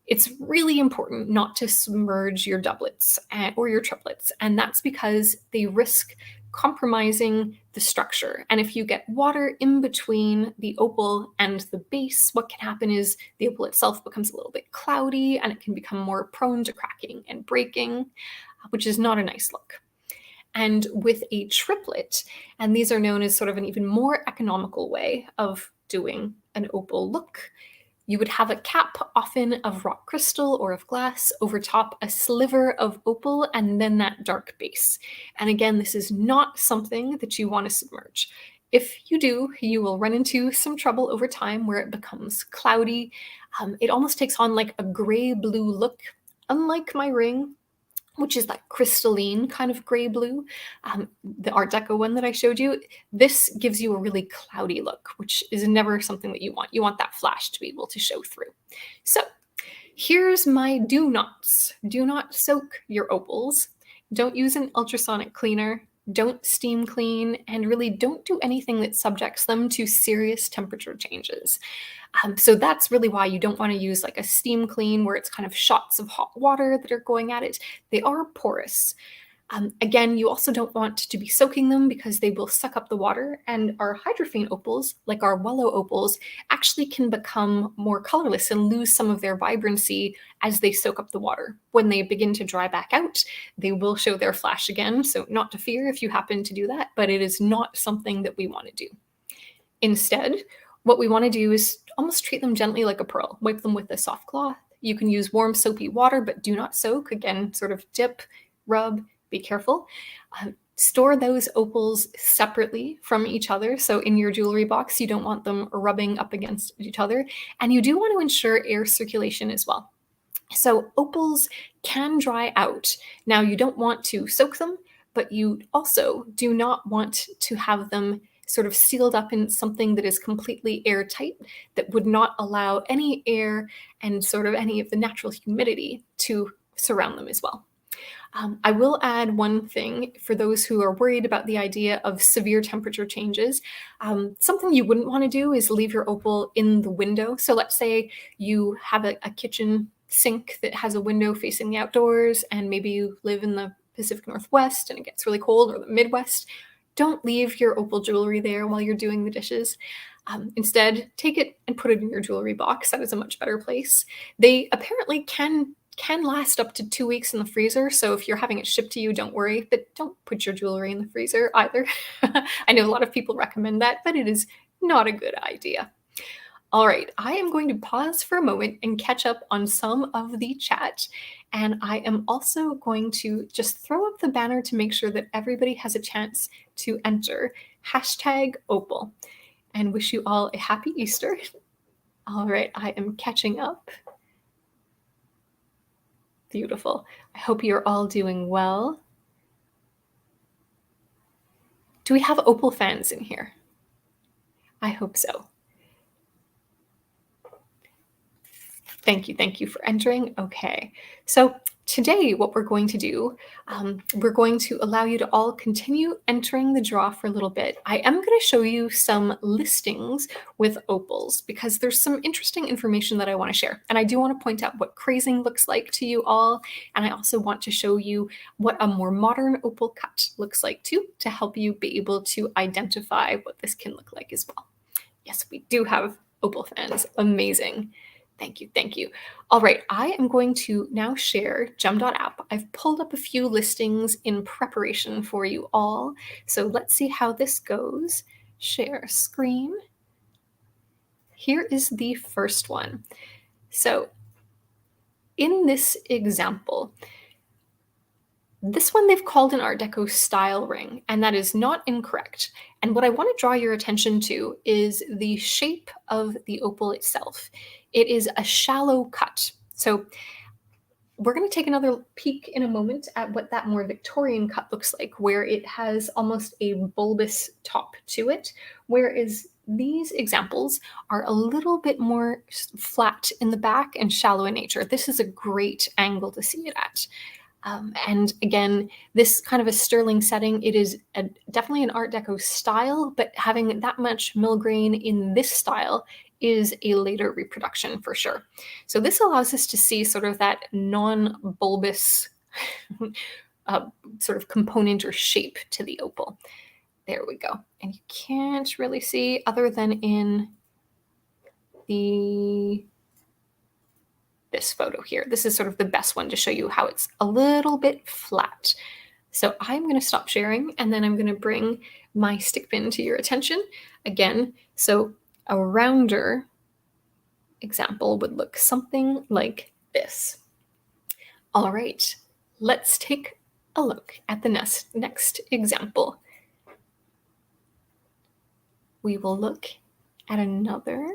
It's really important not to submerge your doublets or your triplets, and that's because they risk compromising the structure. And if you get water in between the opal and the base, what can happen is the opal itself becomes a little bit cloudy and it can become more prone to cracking and breaking, which is not a nice look. And with a triplet, and these are known as sort of an even more economical way of doing an opal look, you would have a cap, often of rock crystal or of glass, over top a sliver of opal, and then that dark base. And again, this is not something that you want to submerge. If you do, you will run into some trouble over time where it becomes cloudy. It almost takes on like a gray-blue look, unlike my ring, which is that crystalline kind of gray blue. The Art Deco one that I showed you, this gives you a really cloudy look, which is never something that you want. You want that flash to be able to show through. So here's my do nots. Do not soak your opals. Don't use an ultrasonic cleaner. Don't steam clean, and really don't do anything that subjects them to serious temperature changes. So that's really why you don't want to use like a steam clean where it's kind of shots of hot water that are going at it. They are porous. Again, you also don't want to be soaking them because they will suck up the water, and our hydrophane opals, like our Welch opals, actually can become more colorless and lose some of their vibrancy as they soak up the water. When they begin to dry back out, they will show their flash again, so not to fear if you happen to do that, but it is not something that we want to do. Instead, what we want to do is almost treat them gently like a pearl. Wipe them with a soft cloth. You can use warm soapy water, but do not soak. Again, sort of dip, rub, be careful. Store those opals separately from each other. So in your jewelry box, you don't want them rubbing up against each other. And you do want to ensure air circulation as well. So opals can dry out. Now, you don't want to soak them, but you also do not want to have them sort of sealed up in something that is completely airtight, that would not allow any air and sort of any of the natural humidity to surround them as well. I will add one thing for those who are worried about the idea of severe temperature changes. Something you wouldn't want to do is leave your opal in the window. So let's say you have a kitchen sink that has a window facing the outdoors, and maybe you live in the Pacific Northwest and it gets really cold, or the Midwest. Don't leave your opal jewelry there while you're doing the dishes. Instead, take it and put it in your jewelry box. That is a much better place. They apparently can last up to 2 weeks in the freezer. So if you're having it shipped to you, don't worry, but don't put your jewelry in the freezer either. I know a lot of people recommend that, but it is not a good idea. All right, I am going to pause for a moment and catch up on some of the chat. And I am also going to just throw up the banner to make sure that everybody has a chance to enter #Opal, and wish you all a happy Easter. All right, I am catching up. Beautiful. I hope you're all doing well. Do we have opal fans in here? I hope so. Thank you for entering. Okay, so today what we're going to do, we're going to allow you to all continue entering the draw for a little bit. I am going to show you some listings with opals because there's some interesting information that I want to share. And I do want to point out what crazing looks like to you all. And I also want to show you what a more modern opal cut looks like too, to help you be able to identify what this can look like as well. Yes, we do have opal fans. Amazing. Thank you. All right, I am going to now share gem.app. I've pulled up a few listings in preparation for you all. So let's see how this goes. Share screen. Here is the first one. So in this example, this one they've called an Art Deco style ring, and that is not incorrect. And what I want to draw your attention to is the shape of the opal itself. It is a shallow cut. So we're going to take another peek in a moment at what that more Victorian cut looks like, where it has almost a bulbous top to it, whereas these examples are a little bit more flat in the back and shallow in nature. This is a great angle to see it at. And again, this kind of a sterling setting, it is definitely an Art Deco style, but having that much mill-grain in this style is a later reproduction for sure. So this allows us to see sort of that non-bulbous sort of component or shape to the opal. There we go. And you can't really see other than in this photo here. This is sort of the best one to show you how it's a little bit flat. So I'm going to stop sharing and then I'm going to bring my stick pin to your attention again. So a rounder example would look something like this. All right, let's take a look at the next example. We will look at another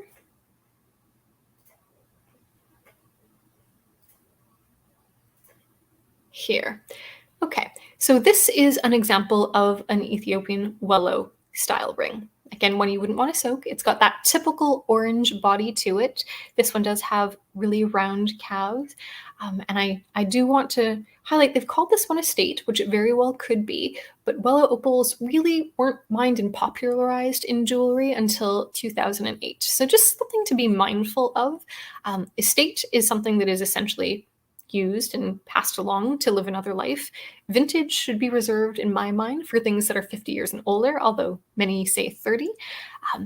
here. Okay, so this is an example of an Ethiopian Wello style ring. Again, one you wouldn't want to soak. It's got that typical orange body to it. This one does have really round calves. And I do want to highlight, they've called this one a state, which it very well could be, but Wello opals really weren't mined and popularized in jewelry until 2008. So just something to be mindful of. Estate is something that is essentially used and passed along to live another life. Vintage should be reserved, in my mind, for things that are 50 years and older, although many say 30.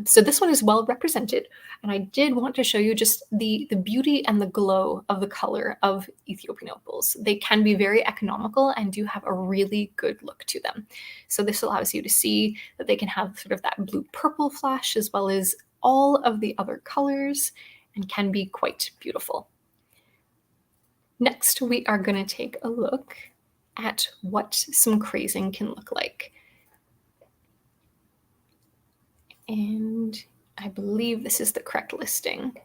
So this one is well represented, and I did want to show you just the beauty and the glow of the color of Ethiopian opals. They can be very economical and do have a really good look to them. So this allows you to see that they can have sort of that blue-purple flash as well as all of the other colors and can be quite beautiful. Next, we are going to take a look at what some crazing can look like. And I believe this is the correct listing.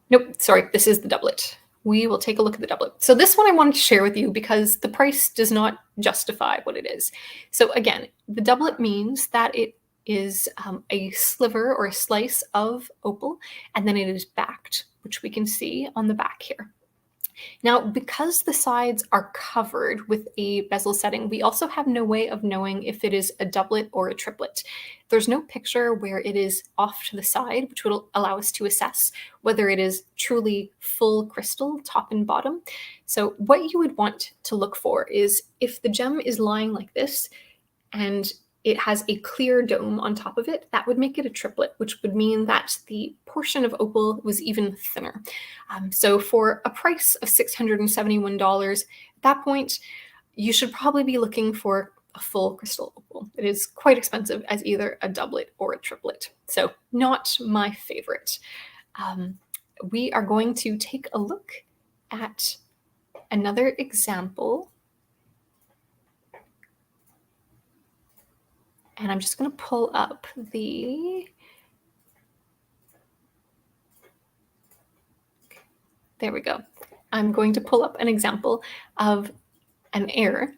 Nope, sorry, this is the doublet. We will take a look at the doublet. So this one I wanted to share with you because the price does not justify what it is. So again, the doublet means that it is a sliver or a slice of opal, and then it is backed, which we can see on the back here. Now, because the sides are covered with a bezel setting, we also have no way of knowing if it is a doublet or a triplet. There's no picture where it is off to the side, which will allow us to assess whether it is truly full crystal, top and bottom. So what you would want to look for is if the gem is lying like this and it has a clear dome on top of it, that would make it a triplet, which would mean that the portion of opal was even thinner. So for a price of $671, at that point, you should probably be looking for a full crystal opal. It is quite expensive as either a doublet or a triplet. So not my favorite. We are going to take a look at another example. And I'm just going to pull up there we go. I'm going to pull up an example of an error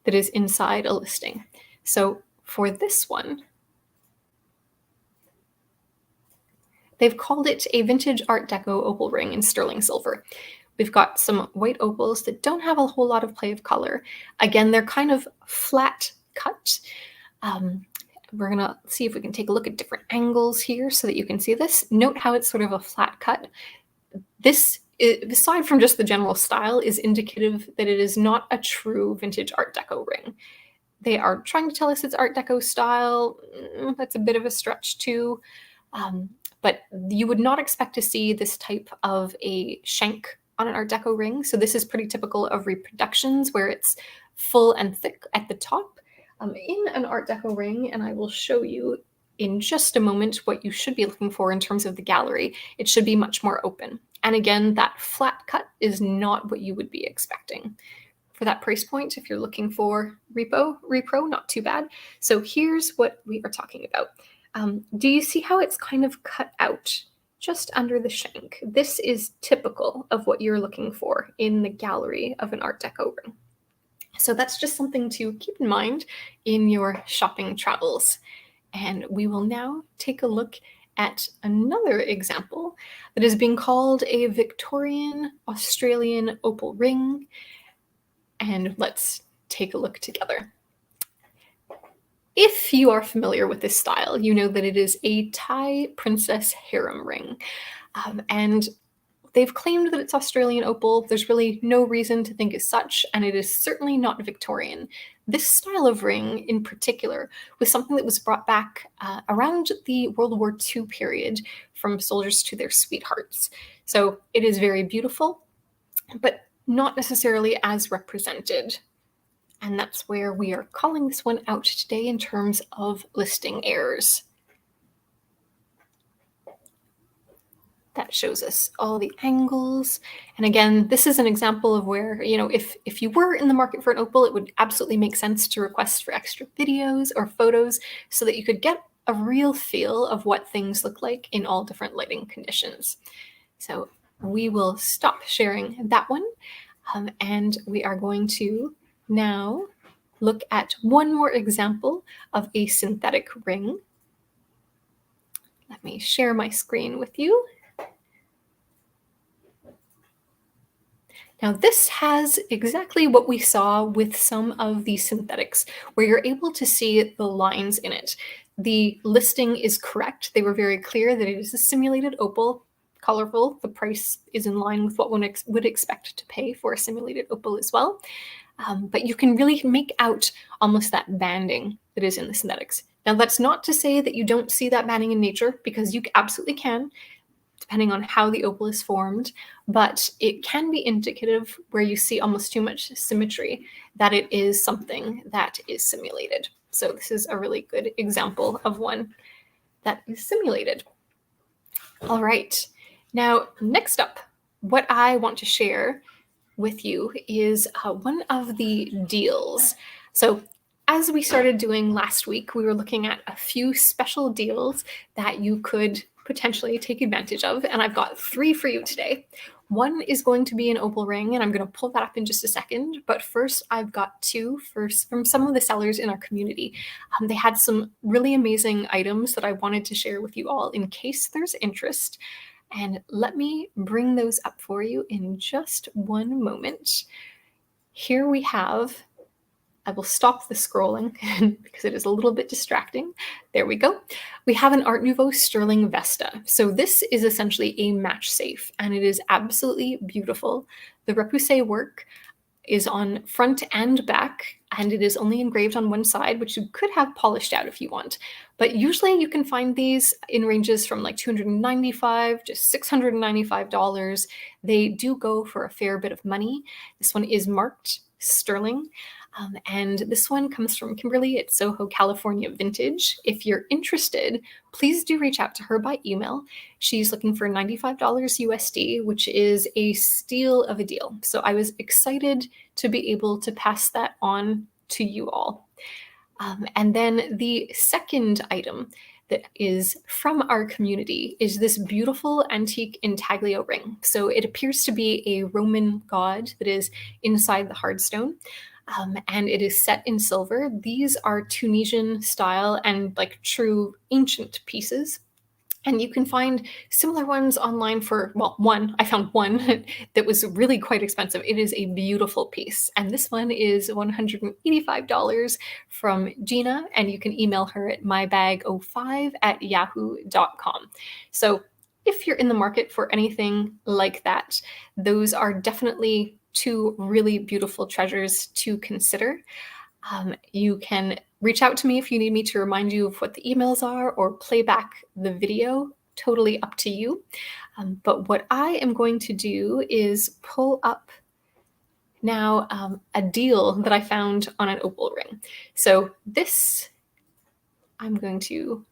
that is inside a listing. So for this one, they've called it a vintage Art Deco opal ring in sterling silver. We've got some white opals that don't have a whole lot of play of color. Again, they're kind of flat cut. We're going to see if we can take a look at different angles here so that you can see this. Note how it's sort of a flat cut. This, aside from just the general style, is indicative that it is not a true vintage Art Deco ring. They are trying to tell us it's Art Deco style. That's a bit of a stretch too. But you would not expect to see this type of a shank on an Art Deco ring. So this is pretty typical of reproductions where it's full and thick at the top. In an Art Deco ring, and I will show you in just a moment what you should be looking for in terms of the gallery. It should be much more open. And again, that flat cut is not what you would be expecting. For that price point, if you're looking for repro, not too bad. So here's what we are talking about. Do you see how it's kind of cut out just under the shank? This is typical of what you're looking for in the gallery of an Art Deco ring. So that's just something to keep in mind in your shopping travels. And we will now take a look at another example that is being called a Victorian Australian opal ring. And let's take a look together. If you are familiar with this style, you know that it is a Thai princess harem ring. And they've claimed that it's Australian opal. There's really no reason to think as such, and it is certainly not Victorian. This style of ring in particular was something that was brought back around the World War II period from soldiers to their sweethearts. So it is very beautiful, but not necessarily as represented. And that's where we are calling this one out today in terms of listing errors. That shows us all the angles. And again, this is an example of where, if you were in the market for an opal, it would absolutely make sense to request for extra videos or photos so that you could get a real feel of what things look like in all different lighting conditions. So we will stop sharing that one. And we are going to now look at one more example of a synthetic ring. Let me share my screen with you. Now this has exactly what we saw with some of the synthetics, where you're able to see the lines in it. The listing is correct. They were very clear that it is a simulated opal, colorful. The price is in line with what one would expect to pay for a simulated opal as well. But you can really make out almost that banding that is in the synthetics. Now that's not to say that you don't see that banding in nature, because you absolutely can, depending on how the opal is formed, but it can be indicative where you see almost too much symmetry that it is something that is simulated. So this is a really good example of one that is simulated. All right, now next up, what I want to share with you is one of the deals. So as we started doing last week, we were looking at a few special deals that you could potentially take advantage of, and I've got 3 for you today. One is going to be an opal ring, and I'm going to pull that up in just a second. But first, I've got 2 from some of the sellers in our community. They had some really amazing items that I wanted to share with you all in case there's interest. And let me bring those up for you in just one moment. Here we have, I will stop the scrolling because it is a little bit distracting. There we go. We have an Art Nouveau sterling Vesta. So this is essentially a match safe, and it is absolutely beautiful. The repoussé work is on front and back, and it is only engraved on one side, which you could have polished out if you want. But usually you can find these in ranges from like $295 to $695. They do go for a fair bit of money. This one is marked sterling. And this one comes from Kimberly at Soho, California Vintage. If you're interested, please do reach out to her by email. She's looking for $95 USD, which is a steal of a deal. So I was excited to be able to pass that on to you all. And then the second item that is from our community is this beautiful antique intaglio ring. So it appears to be a Roman god that is inside the hardstone. And it is set in silver. These are Tunisian style and like true ancient pieces. And you can find similar ones online for, well, I found one that was really quite expensive. It is a beautiful piece. And this one is $185 from Gina. And you can email her at mybag05@yahoo.com. So if you're in the market for anything like that, those are definitely 2 really beautiful treasures to consider. You can reach out to me if you need me to remind you of what the emails are or play back the video, totally up to you. But what I am going to do is pull up now a deal that I found on an opal ring. So this, I'm going to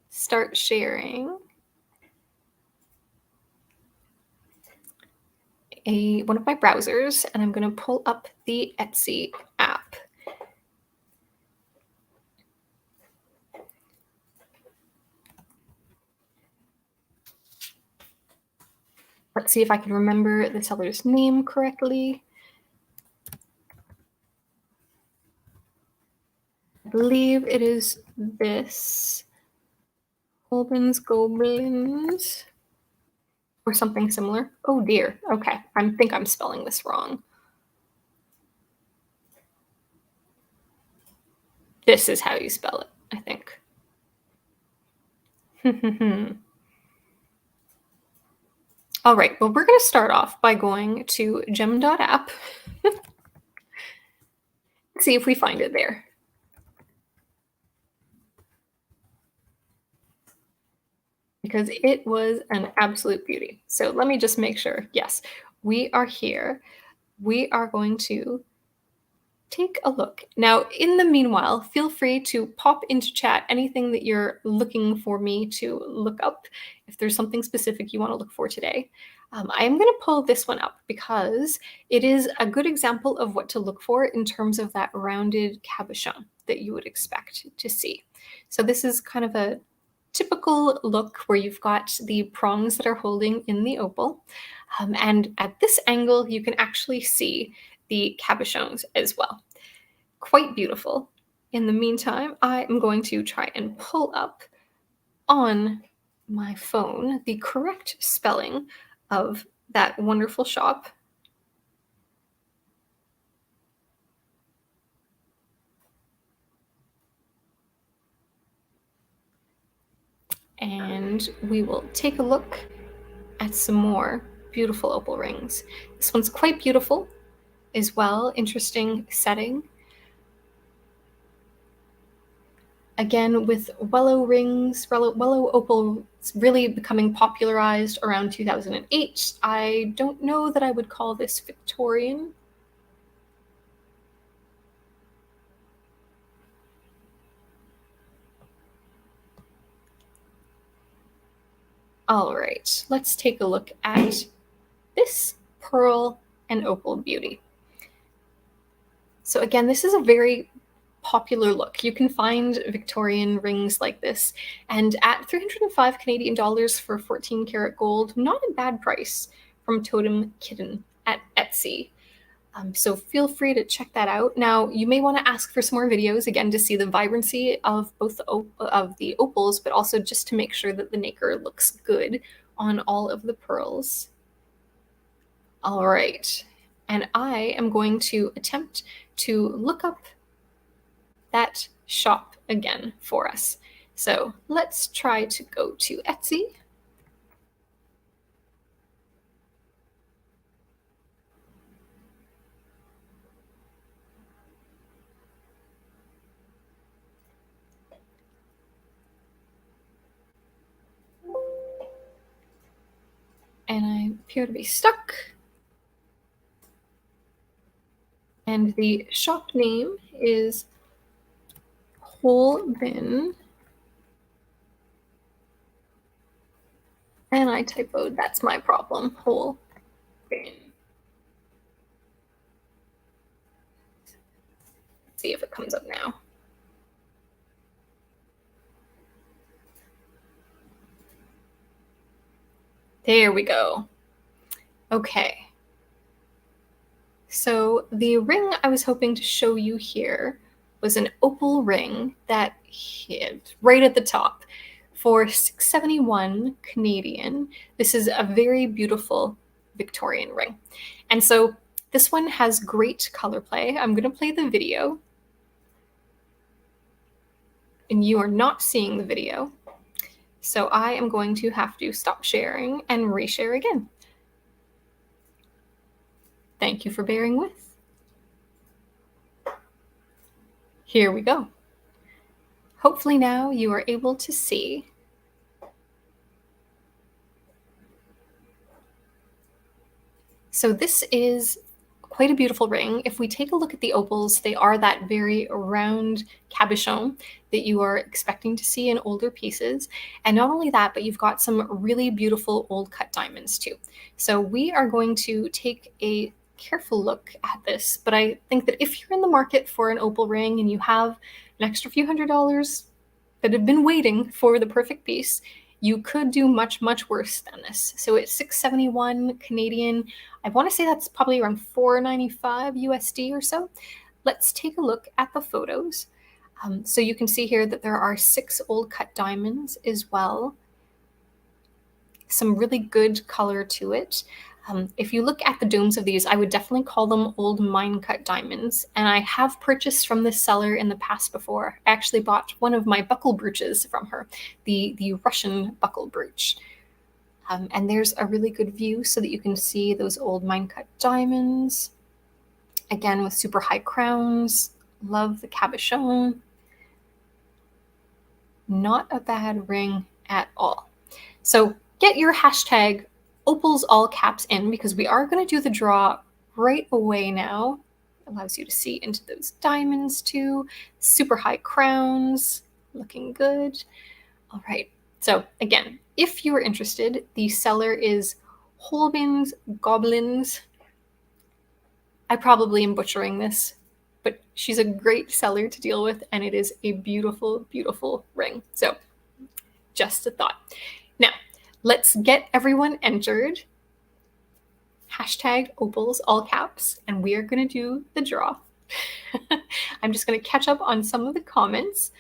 start sharing one of my browsers, and I'm going to pull up the Etsy app. Let's see if I can remember the seller's name correctly. I believe it is this. Goblins, goblins, or something similar. Oh dear. Okay, I think I'm spelling this wrong. This is how you spell it, I think. All right, well, we're going to start off by going to gem.app. See if we find it there. Because it was an absolute beauty. So let me just make sure. Yes, we are here. We are going to take a look. Now, in the meanwhile, feel free to pop into chat anything that you're looking for me to look up, if there's something specific you want to look for today. I am going to pull this one up because it is a good example of what to look for in terms of that rounded cabochon that you would expect to see. So this is kind of a typical look where you've got the prongs that are holding in the opal. And at this angle, you can actually see the cabochons as well. Quite beautiful. In the meantime, I am going to try and pull up on my phone the correct spelling of that wonderful shop. And we will take a look at some more beautiful opal rings. This one's quite beautiful as well, interesting setting. Again, with Wello rings, Wello opal really becoming popularized around 2008. I don't know that I would call this Victorian. All right, let's take a look at this pearl and opal beauty. So again, this is a very popular look. You can find Victorian rings like this, and at 305 Canadian dollars for 14 karat gold, not a bad price from Totem Kitten at Etsy. So feel free to check that out. Now, you may want to ask for some more videos, again, to see the vibrancy of both of the opals, but also just to make sure that the nacre looks good on all of the pearls. All right, and I am going to attempt to look up that shop again for us. So let's try to go to Etsy. And I appear to be stuck. And the shop name is Whole Bin. And I typoed, that's my problem, Whole Bin. Let's see if it comes up now. There we go. Okay. So the ring I was hoping to show you here was an opal ring that hit right at the top for 671 Canadian. This is a very beautiful Victorian ring. And so this one has great color play. I'm going to play the video. And you are not seeing the video. So I am going to have to stop sharing and reshare again. Thank you for bearing with. Here we go. Hopefully now you are able to see. So this is quite a beautiful ring. If we take a look at the opals, they are that very round cabochon that you are expecting to see in older pieces. And not only that, but you've got some really beautiful old cut diamonds too. So we are going to take a careful look at this, but I think that if you're in the market for an opal ring and you have an extra few $100s that have been waiting for the perfect piece, you could do much, much worse than this. So it's 671 Canadian. I want to say that's probably around 495 USD or so. Let's take a look at the photos. So you can see here that there are 6 old cut diamonds as well. Some really good color to it. If you look at the domes of these, I would definitely call them old mine cut diamonds. And I have purchased from this seller in the past before. I actually bought one of my buckle brooches from her, the Russian buckle brooch. And there's a really good view so that you can see those old mine cut diamonds. Again, with super high crowns. Love the cabochon. Not a bad ring at all. So get your hashtag opals all caps in, because we are going to do the draw right away now. Allows you to see into those diamonds too. Super high crowns, looking good. All right. So again, if you are interested, the seller is Holbin's Goblins. I probably am butchering this, but she's a great seller to deal with, and it is a beautiful, beautiful ring. So just a thought. Now, let's get everyone entered. Hashtag opals, all caps, and we are going to do the draw. I'm just going to catch up on some of the comments,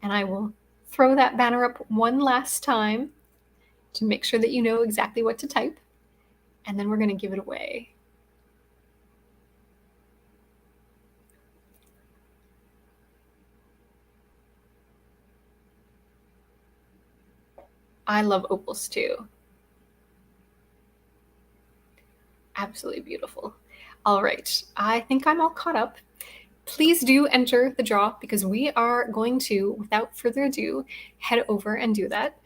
and I will throw that banner up one last time to make sure that you know exactly what to type, and then we're going to give it away. I love opals too. Absolutely beautiful. All right, I think I'm all caught up. Please do enter the draw, because we are going to, without further ado, head over and do that.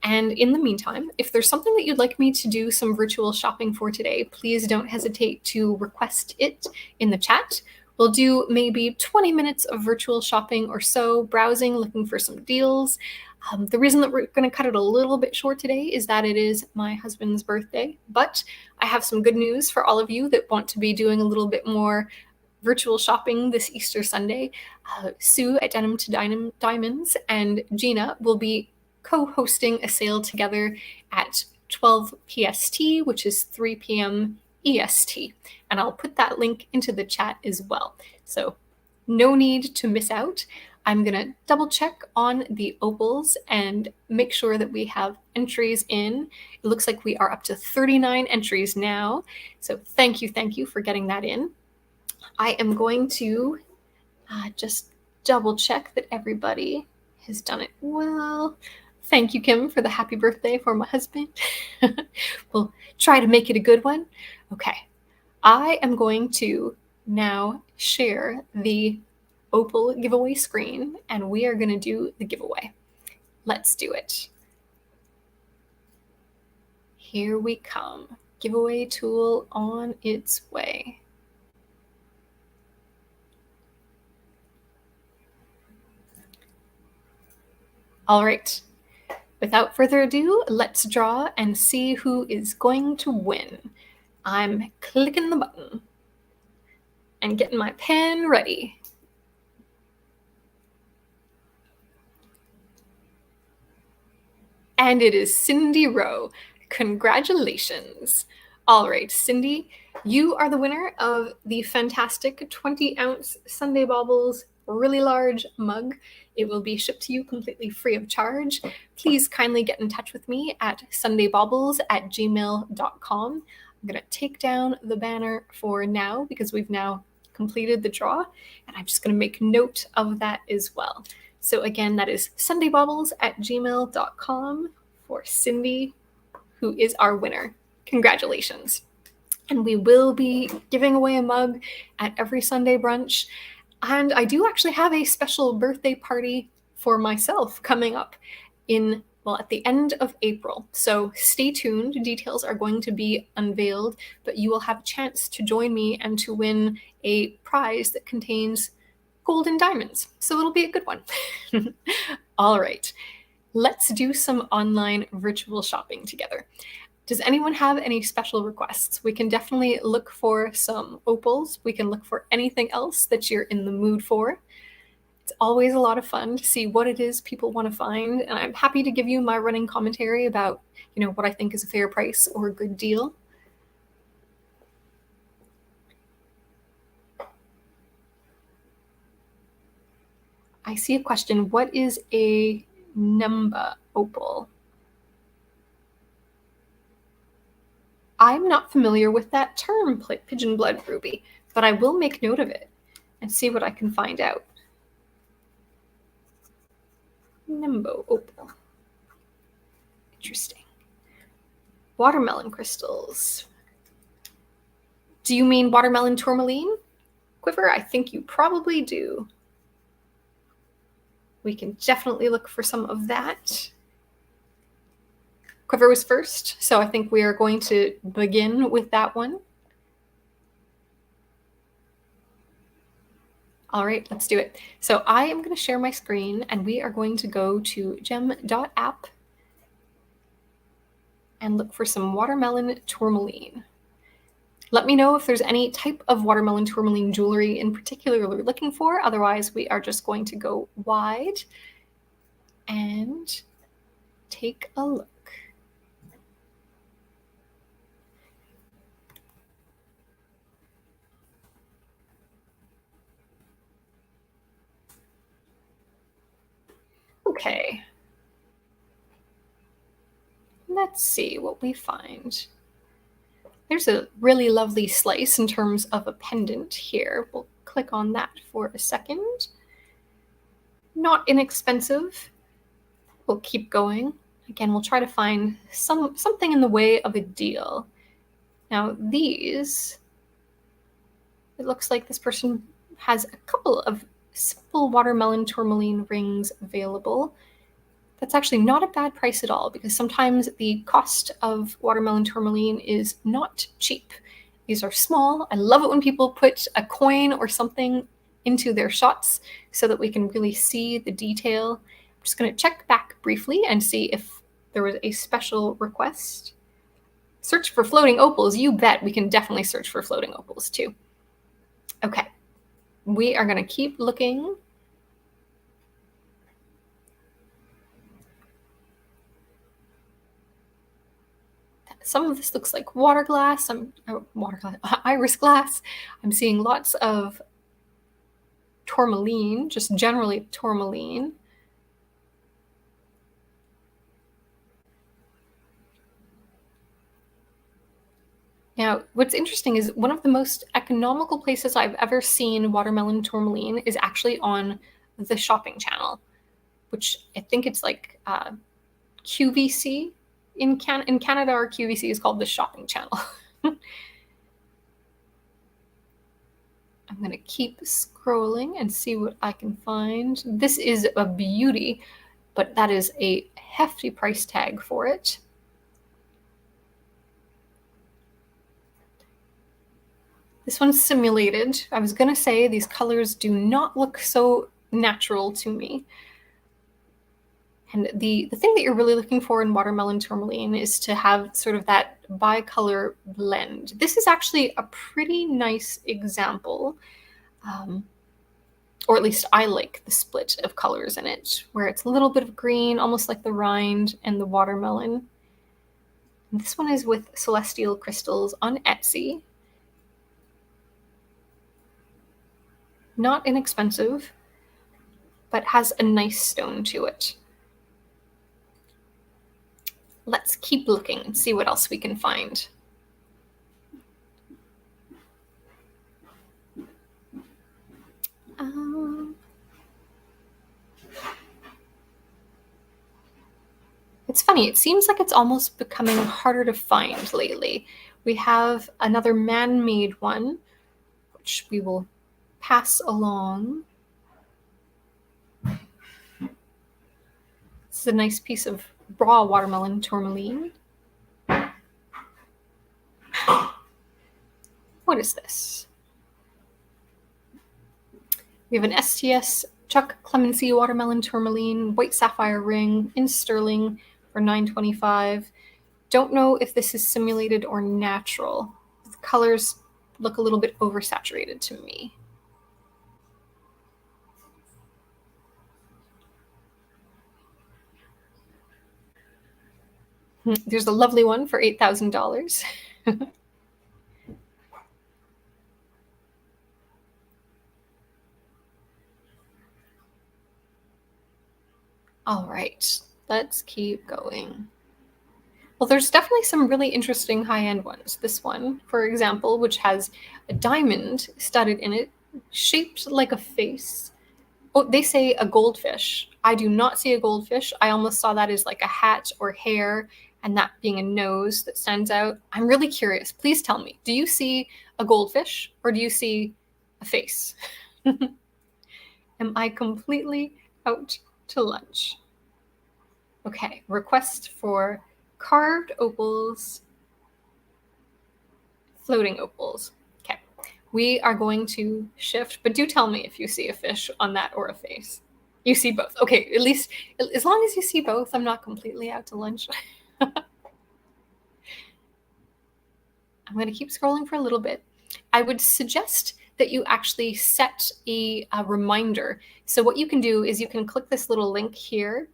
And in the meantime, if there's something that you'd like me to do some virtual shopping for today, please don't hesitate to request it in the chat. We'll do maybe 20 minutes of virtual shopping or so, browsing, looking for some deals. The reason that we're going to cut it a little bit short today is that it is my husband's birthday, but I have some good news for all of you that want to be doing a little bit more virtual shopping this Easter Sunday. Sue at Denim to Diamonds and Gina will be co-hosting a sale together at 12 PST, which is 3 p.m. EST. And I'll put that link into the chat as well. So no need to miss out. I'm going to double check on the opals and make sure that we have entries in. It looks like we are up to 39 entries now. So thank you for getting that in. I am going to just double check that everybody has done it well. Thank you, Kim, for the happy birthday for my husband. We'll try to make it a good one. Okay, I am going to now share the Opal giveaway screen, and we are going to do the giveaway. Let's do it. Here we come. Giveaway tool on its way. All right, without further ado, let's draw and see who is going to win. I'm clicking the button and getting my pen ready. And it is Cindy Rowe. Congratulations. All right, Cindy, you are the winner of the fantastic 20-ounce Sundae Baubles really large mug. It will be shipped to you completely free of charge. Please kindly get in touch with me at sundaebaubles@gmail.com. I'm going to take down the banner for now because we've now completed the draw, and I'm just going to make note of that as well. So again, that is sundaebaubles@gmail.com for Cindy, who is our winner. Congratulations. And we will be giving away a mug at every Sundae brunch. And I do actually have a special birthday party for myself coming up at the end of April. So stay tuned. Details are going to be unveiled, but you will have a chance to join me and to win a prize that contains gold and diamonds. So it'll be a good one. All right, let's do some online virtual shopping together. Does anyone have any special requests? We can definitely look for some opals. We can look for anything else that you're in the mood for. It's always a lot of fun to see what it is people want to find, and I'm happy to give you my running commentary about, what I think is a fair price or a good deal. I see a question. What is a Nemba opal? I'm not familiar with that term, pigeon blood ruby, but I will make note of it and see what I can find out. Nembo opal. Interesting. Watermelon crystals. Do you mean watermelon tourmaline, Quiver? I think you probably do. We can definitely look for some of that. Quiver was first, so I think we are going to begin with that one. All right, let's do it. So I am going to share my screen, and we are going to go to gem.app and look for some watermelon tourmaline. Let me know if there's any type of watermelon tourmaline jewelry in particular we're looking for. Otherwise, we are just going to go wide and take a look. Okay. Let's see what we find. There's a really lovely slice in terms of a pendant here. We'll click on that for a second. Not inexpensive. We'll keep going. Again, we'll try to find something in the way of a deal. Now these, it looks like this person has a couple of simple watermelon tourmaline rings available. That's actually not a bad price at all, because sometimes the cost of watermelon tourmaline is not cheap. These are small. I love it when people put a coin or something into their shots so that we can really see the detail. I'm just going to check back briefly and see if there was a special request. Search for floating opals. You bet we can definitely search for floating opals too. Okay, we are going to keep looking. Some of this looks like water glass, iris glass. I'm seeing lots of tourmaline, just generally tourmaline. Now, what's interesting is one of the most economical places I've ever seen watermelon tourmaline is actually on the shopping channel, which I think it's like QVC. In Canada, our QVC is called the shopping channel. I'm going to keep scrolling and see what I can find. This is a beauty, but that is a hefty price tag for it. This one's simulated. I was going to say these colors do not look so natural to me. And the thing that you're really looking for in watermelon tourmaline is to have sort of that bicolor blend. This is actually a pretty nice example, or at least I like the split of colors in it, where it's a little bit of green, almost like the rind and the watermelon. And this one is with Celestial Crystals on Etsy. Not inexpensive, but has a nice stone to it. Let's keep looking and see what else we can find. It's funny, it seems like it's almost becoming harder to find lately. We have another man-made one, which we will pass along. This is a nice piece of raw watermelon tourmaline. What is this? We have an STS Chuck Clemency watermelon tourmaline white sapphire ring in sterling for $9.25. Don't know if this is simulated or natural. The colors look a little bit oversaturated to me. There's a lovely one for $8,000. All right, let's keep going. Well, there's definitely some really interesting high-end ones. This one, for example, which has a diamond studded in it, shaped like a face. Oh, they say a goldfish. I do not see a goldfish. I almost saw that as like a hat or hair, and that being a nose that stands out. I'm really curious. Please tell me, do you see a goldfish or do you see a face? Am I completely out to lunch? Okay, request for carved opals, floating opals. Okay, we are going to shift, but do tell me if you see a fish on that or a face. You see both. Okay, at least as long as you see both, I'm not completely out to lunch. I'm going to keep scrolling for a little bit. I would suggest that you actually set a reminder. So what you can do is you can click this little link here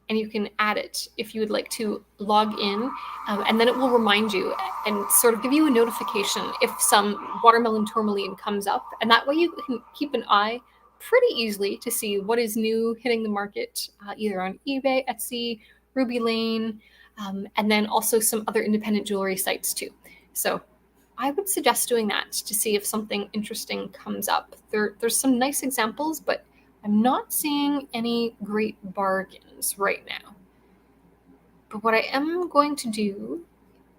and you can add it if you would like to log in, and then it will remind you and sort of give you a notification if some watermelon tourmaline comes up, and that way you can keep an eye pretty easily to see what is new hitting the market, either on eBay, Etsy, Ruby Lane, and then also some other independent jewelry sites too. So I would suggest doing that to see if something interesting comes up. There's some nice examples, but I'm not seeing any great bargains right now. But what I am going to do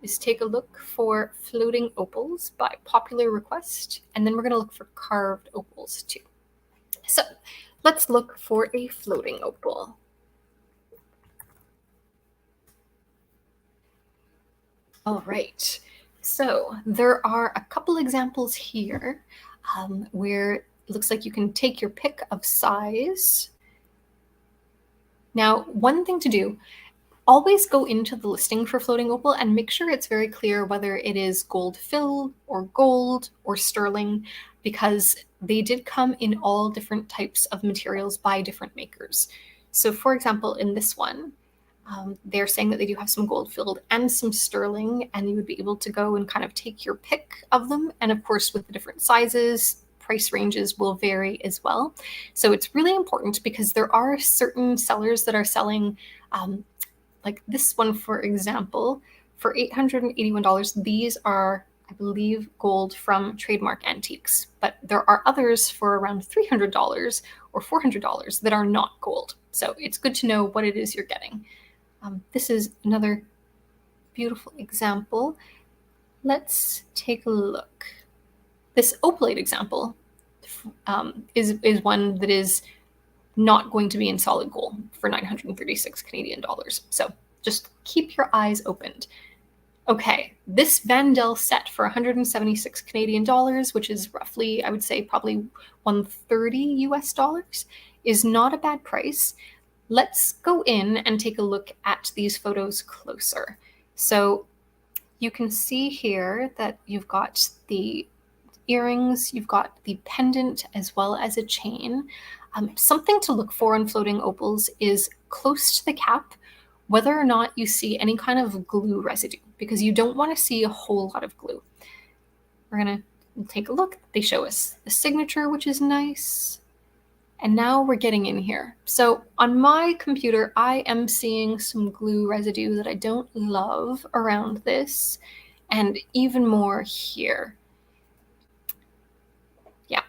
is take a look for floating opals by popular request, and then we're going to look for carved opals too. So let's look for a floating opal. All right. So there are a couple examples here where it looks like you can take your pick of size. Now, one thing to do, always go into the listing for floating opal and make sure it's very clear whether it is gold filled or gold or sterling, because they did come in all different types of materials by different makers. So for example, in this one, they're saying that they do have some gold filled and some sterling, and you would be able to go and kind of take your pick of them. And of course, with the different sizes, price ranges will vary as well. So it's really important because there are certain sellers that are selling, like this one, for example, for $881. These are, I believe, gold from Trademark Antiques, but there are others for around $300 or $400 that are not gold. So it's good to know what it is you're getting. This is another beautiful example. Let's take a look. This opalite example is one that is not going to be in solid gold for 936 Canadian dollars. So just keep your eyes opened. Okay, this Vandel set for 176 Canadian dollars, which is roughly, I would say, probably 130 US dollars, is not a bad price. Let's go in and take a look at these photos closer. So you can see here that you've got the earrings, you've got the pendant as well as a chain. Something to look for in floating opals is close to the cap, whether or not you see any kind of glue residue, because you don't want to see a whole lot of glue. We're going to take a look. They show us the signature, which is nice. And now we're getting in here. So on my computer, I am seeing some glue residue that I don't love around this, and even more here. Yeah,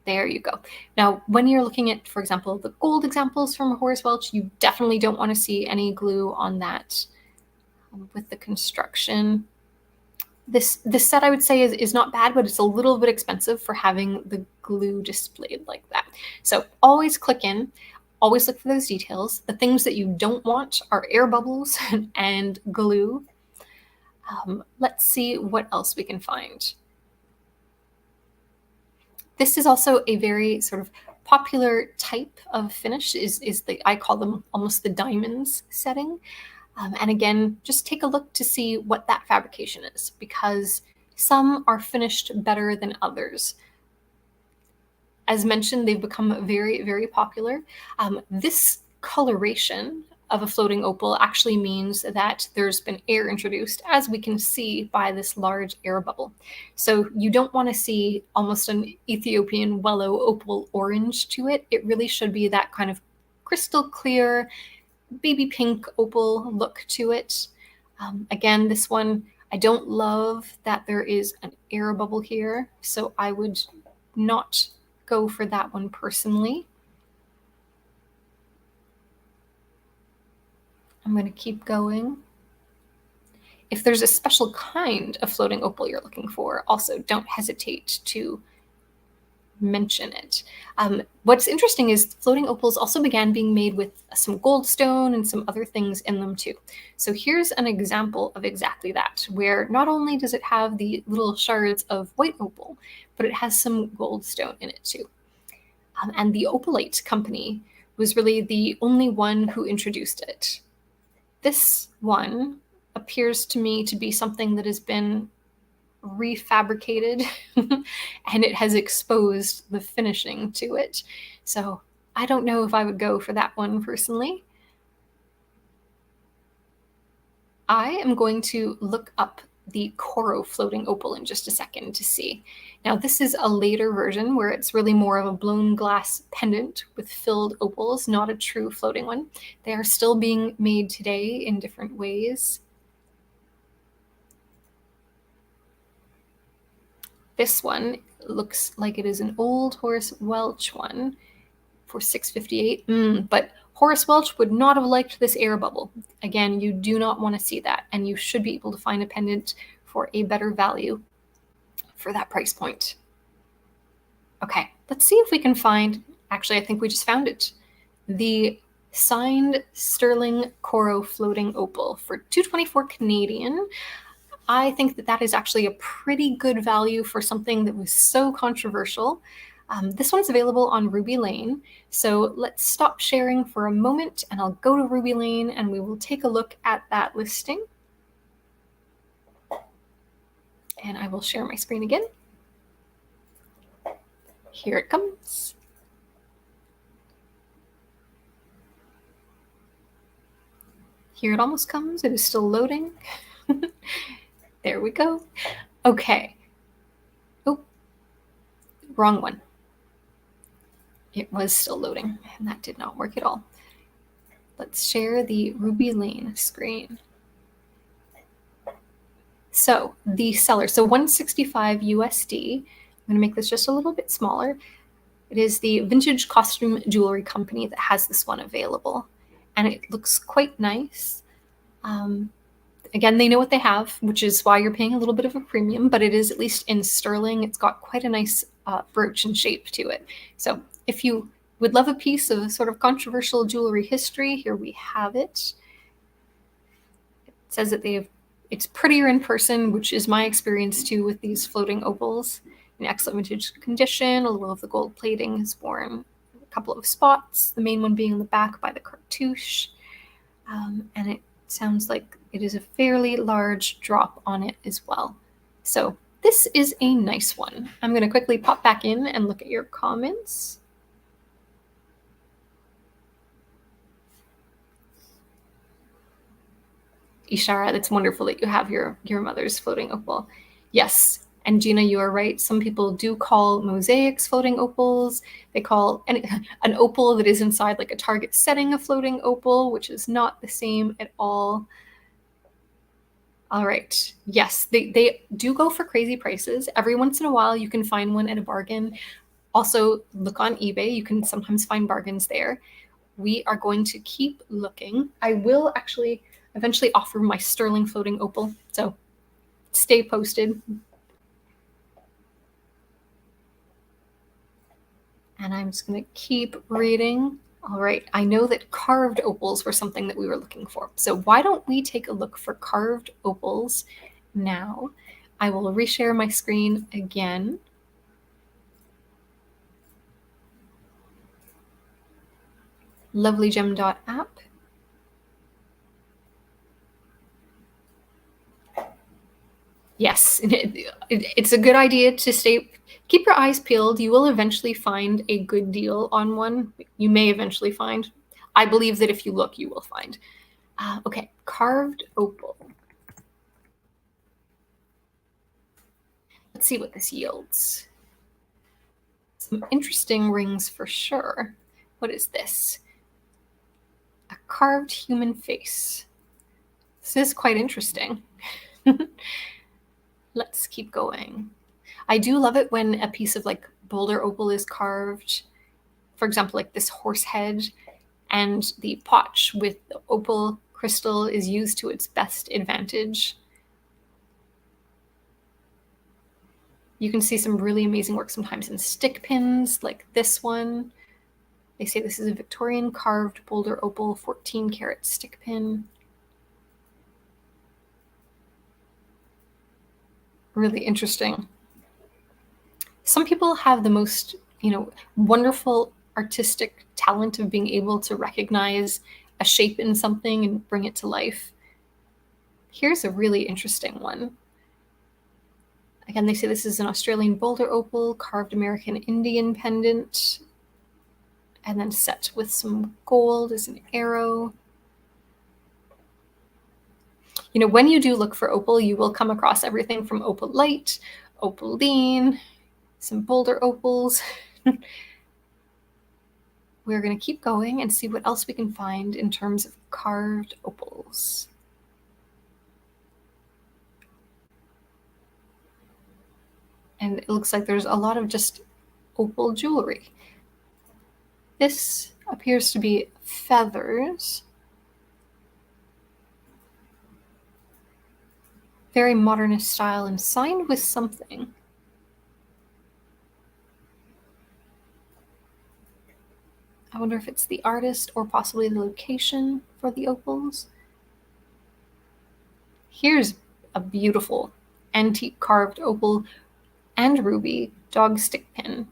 there you go. Now, when you're looking at, for example, the gold examples from Horace Welch, you definitely don't want to see any glue on that. With the construction, this set, I would say, is not bad, but it's a little bit expensive for having the glue displayed like that. So always click in, always look for those details. The things that you don't want are air bubbles and glue. Let's see what else we can find. This is also a very sort of popular type of finish, is the, I call them almost the diamonds setting. And again, just take a look to see what that fabrication is, because some are finished better than others. As mentioned, they've become very, very popular. This coloration of a floating opal actually means that there's been air introduced, as we can see by this large air bubble. So you don't want to see almost an Ethiopian Wellow opal orange to it. It really should be that kind of crystal clear, baby pink opal look to it. Again, this one, I don't love that there is an air bubble here, so I would not go for that one personally. I'm going to keep going. If there's a special kind of floating opal you're looking for, also don't hesitate to mention it. What's interesting is floating opals also began being made with some goldstone and some other things in them too. So here's an example of exactly that, where not only does it have the little shards of white opal, but it has some goldstone in it too. And the Opalite company was really the only one who introduced it. This one appears to me to be something that has been refabricated and it has exposed the finishing to it. So I don't know if I would go for that one personally. I am going to look up the Coro floating opal in just a second to see. Now this is a later version where it's really more of a blown glass pendant with filled opals, not a true floating one. They are still being made today in different ways. This one looks like it is an old Horace Welch one for $6.58. But Horace Welch would not have liked this air bubble. Again, you do not want to see that, and you should be able to find a pendant for a better value for that price point. Okay, let's see if we can find, actually I think we just found it, the signed sterling Coro floating opal for $2.24 Canadian. I think that that is actually a pretty good value for something that was so controversial. This one's available on Ruby Lane. So let's stop sharing for a moment and I'll go to Ruby Lane and we will take a look at that listing. And I will share my screen again. Here it comes. Here it almost comes. It is still loading. There we go. Okay. Oh, wrong one. It was still loading, and that did not work at all. Let's share the Ruby Lane screen. So the seller, so 165 USD. I'm going to make this just a little bit smaller. It is the Vintage Costume Jewelry Company that has this one available, and it looks quite nice. Again, they know what they have, which is why you're paying a little bit of a premium, but it is at least in sterling. It's got quite a nice brooch and shape to it. So if you would love a piece of sort of controversial jewelry history, here we have it. It says that it's prettier in person, which is my experience too with these floating opals. In excellent vintage condition, a little of the gold plating is worn a couple of spots, the main one being in the back by the cartouche. And it sounds like it is a fairly large drop on it as well. So this is a nice one. I'm going to quickly pop back in and look at your comments. Ishara, that's wonderful that you have your mother's floating opal. Yes, and Gina, you are right. Some people do call mosaics floating opals. They call an opal that is inside like a target setting a floating opal, which is not the same at all. All right. Yes, they do go for crazy prices. Every once in a while, you can find one at a bargain. Also, look on eBay. You can sometimes find bargains there. We are going to keep looking. I will actually eventually offer my sterling floating opal, so stay posted. And I'm just going to keep reading. All right, I know that carved opals were something that we were looking for. So why don't we take a look for carved opals now? I will reshare my screen again. Lovelygem.app. Yes, it's a good idea to keep your eyes peeled. You will eventually find a good deal on one. You may eventually find. I believe that if you look, you will find. Okay, carved opal. Let's see what this yields. Some interesting rings for sure. What is this? A carved human face. This is quite interesting. Let's keep going. I do love it when a piece of like boulder opal is carved. For example, like this horse head, and the potch with the opal crystal is used to its best advantage. You can see some really amazing work sometimes in stick pins, like this one. They say this is a Victorian carved boulder opal 14 karat stick pin. Really interesting. Some people have the most, wonderful artistic talent of being able to recognize a shape in something and bring it to life. Here's a really interesting one. Again, they say this is an Australian boulder opal, carved American Indian pendant, and then set with some gold as an arrow. When you do look for opal, you will come across everything from opal light, opaline, some boulder opals. We're going to keep going and see what else we can find in terms of carved opals. And it looks like there's a lot of just opal jewelry. This appears to be feathers. Very modernist style and signed with something. I wonder if it's the artist or possibly the location for the opals. Here's a beautiful antique carved opal and ruby dog stick pin.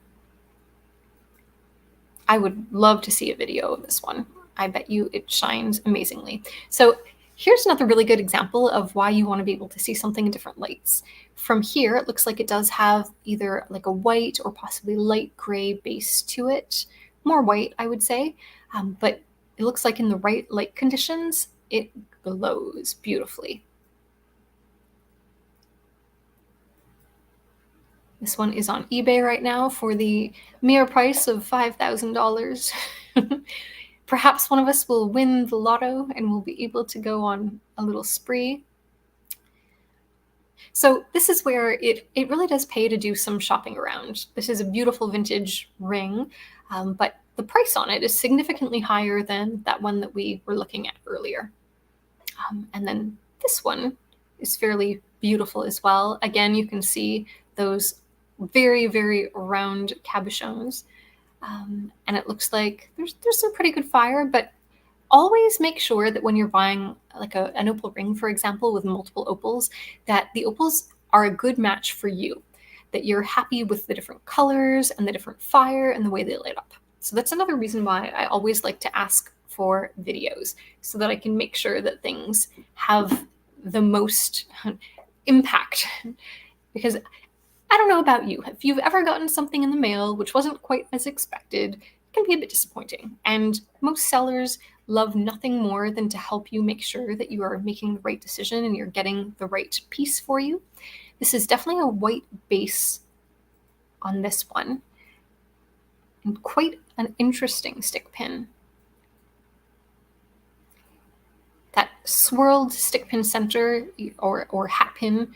I would love to see a video of this one. I bet you it shines amazingly. So here's another really good example of why you want to be able to see something in different lights. From here, it looks like it does have either like a white or possibly light gray base to it. More white, I would say, but it looks like in the right light conditions, it glows beautifully. This one is on eBay right now for the mere price of $5,000. Perhaps one of us will win the lotto and we'll be able to go on a little spree. So this is where it really does pay to do some shopping around. This is a beautiful vintage ring, but the price on it is significantly higher than that one that we were looking at earlier. And then this one is fairly beautiful as well. Again, you can see those very, very round cabochons. And it looks like there's some pretty good fire, but always make sure that when you're buying like an opal ring, for example, with multiple opals, that the opals are a good match for you, that you're happy with the different colors and the different fire and the way they light up. So that's another reason why I always like to ask for videos, so that I can make sure that things have the most impact. Because I don't know about you, if you've ever gotten something in the mail which wasn't quite as expected, it can be a bit disappointing. And most sellers love nothing more than to help you make sure that you are making the right decision and you're getting the right piece for you. This is definitely a white base on this one, and quite an interesting stick pin. That swirled stick pin center or hat pin,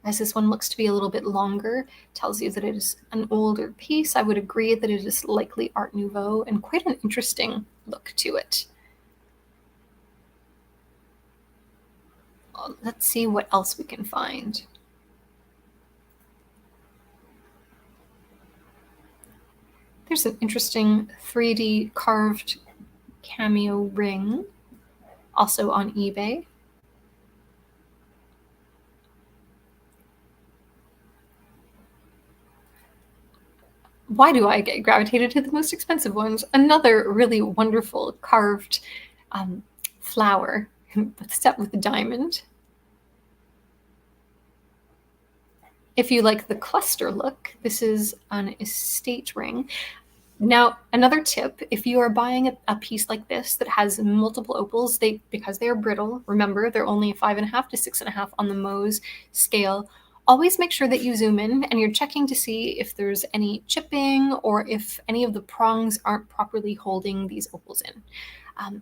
as this one looks to be a little bit longer, tells you that it is an older piece. I would agree that it is likely Art Nouveau and quite an interesting look to it. Let's see what else we can find. There's an interesting 3D carved cameo ring, also on eBay. Why do I get gravitated to the most expensive ones? Another really wonderful carved flower set with a diamond. If you like the cluster look, this is an estate ring. Now, another tip, if you are buying a piece like this that has multiple opals, because they are brittle, remember they're only 5.5 to 6.5 on the Mohs scale, always make sure that you zoom in and you're checking to see if there's any chipping or if any of the prongs aren't properly holding these opals in.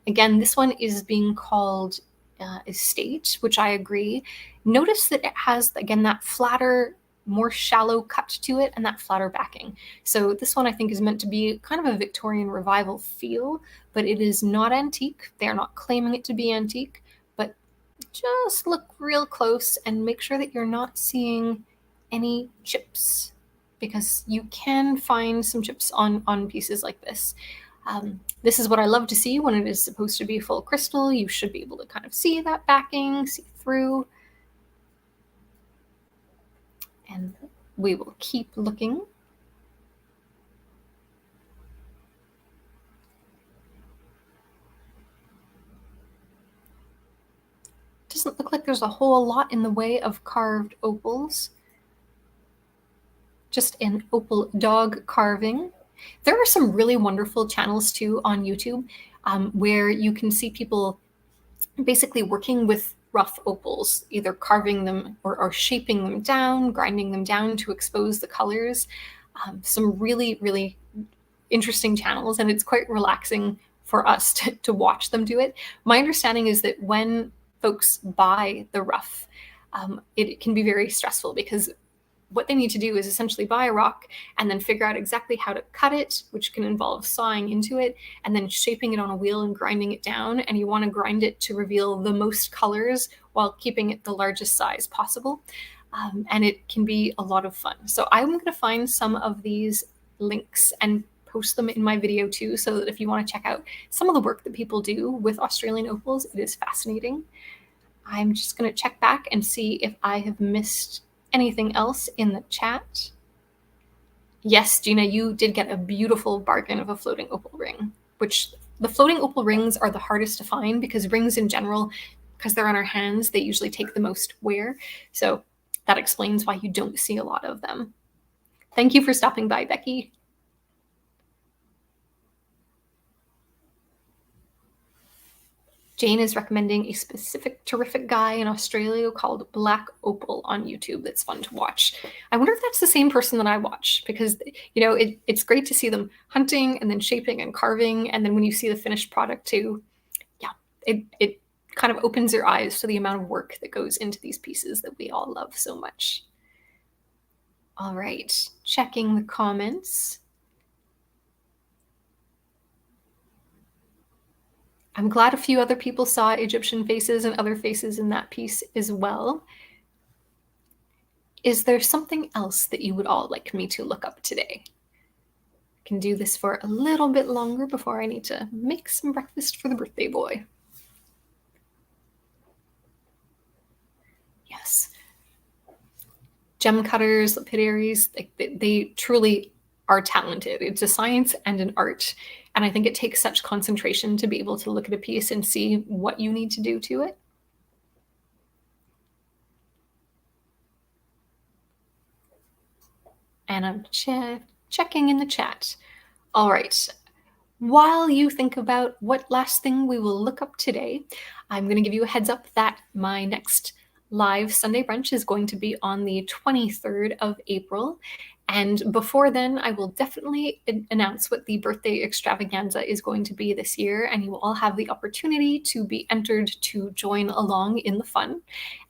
Again, this one is being called Estate, which I agree. Notice that it has, again, that flatter, more shallow cut to it and that flatter backing. So this one I think is meant to be kind of a Victorian revival feel, but it is not antique. They're not claiming it to be antique, but just look real close and make sure that you're not seeing any chips, because you can find some chips on pieces like this. This is what I love to see when it is supposed to be full crystal. You should be able to kind of see that backing, see through. And we will keep looking. Doesn't look like there's a whole lot in the way of carved opals. Just an opal dog carving. There are some really wonderful channels too on YouTube where you can see people basically working with rough opals, either carving them or shaping them down, grinding them down to expose the colors. Some really, really interesting channels, and it's quite relaxing for us to watch them do it. My understanding is that when folks buy the rough, it can be very stressful because what they need to do is essentially buy a rock and then figure out exactly how to cut it, which can involve sawing into it and then shaping it on a wheel and grinding it down. And you want to grind it to reveal the most colors while keeping it the largest size possible. And it can be a lot of fun. So I'm going to find some of these links and post them in my video too, so that if you want to check out some of the work that people do with Australian opals, it is fascinating. I'm just going to check back and see if I have missed anything else in the chat. Yes, Gina, you did get a beautiful bargain of a floating opal ring, which the floating opal rings are the hardest to find because rings in general, because they're on our hands, they usually take the most wear. So that explains why you don't see a lot of them. Thank you for stopping by, Becky. Jane is recommending a specific terrific guy in Australia called Black Opal on YouTube that's fun to watch. I wonder if that's the same person that I watch, because it's great to see them hunting and then shaping and carving, and then when you see the finished product too, yeah, it kind of opens your eyes to the amount of work that goes into these pieces that we all love so much. All right, checking the comments. I'm glad a few other people saw Egyptian faces and other faces in that piece as well. Is there something else that you would all like me to look up today? I can do this for a little bit longer before I need to make some breakfast for the birthday boy. Yes. Gem cutters, lapidaries, they truly are talented. It's a science and an art. And I think it takes such concentration to be able to look at a piece and see what you need to do to it. And I'm checking in the chat. All right. While you think about what last thing we will look up today, I'm going to give you a heads up that my next live Sunday brunch is going to be on the 23rd of April. And before then, I will definitely announce what the birthday extravaganza is going to be this year, and you will all have the opportunity to be entered to join along in the fun.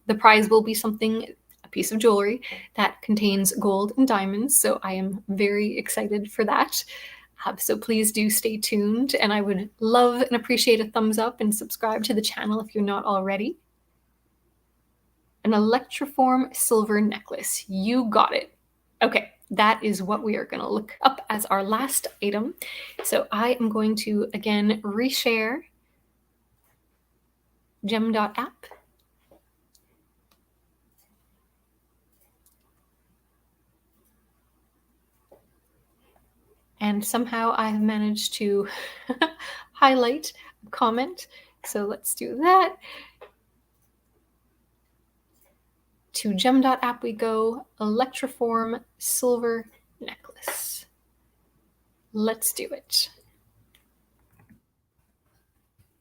The prize will be something, a piece of jewelry that contains gold and diamonds, so I am very excited for that. So please do stay tuned, and I would love and appreciate a thumbs up and subscribe to the channel if you're not already. An electroform silver necklace. You got it. Okay, that is what we are going to look up as our last item. So I am going to, again, reshare gem.app. And somehow I have managed to highlight a comment. So let's do that. To gem.app we go, electroform silver necklace. Let's do it.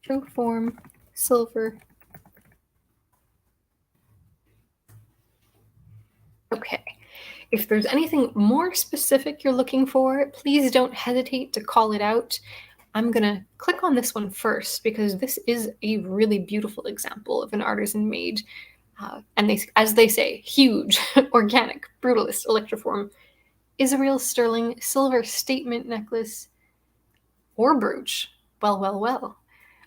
True form, silver. Okay. If there's anything more specific you're looking for, please don't hesitate to call it out. I'm going to click on this one first because this is a really beautiful example of an artisan made, and as they say, huge, organic, brutalist electroform Israel sterling silver statement necklace or brooch. Well, well, well.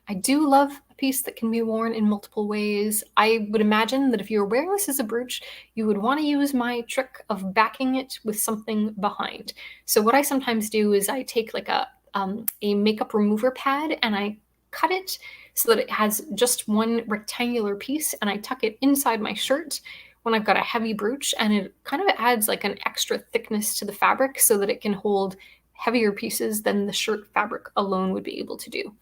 I do love a piece that can be worn in multiple ways. I would imagine that if you were wearing this as a brooch, you would want to use my trick of backing it with something behind. So what I sometimes do is I take like a makeup remover pad and I cut it so that it has just one rectangular piece, and I tuck it inside my shirt when I've got a heavy brooch, and it kind of adds like an extra thickness to the fabric so that it can hold heavier pieces than the shirt fabric alone would be able to do.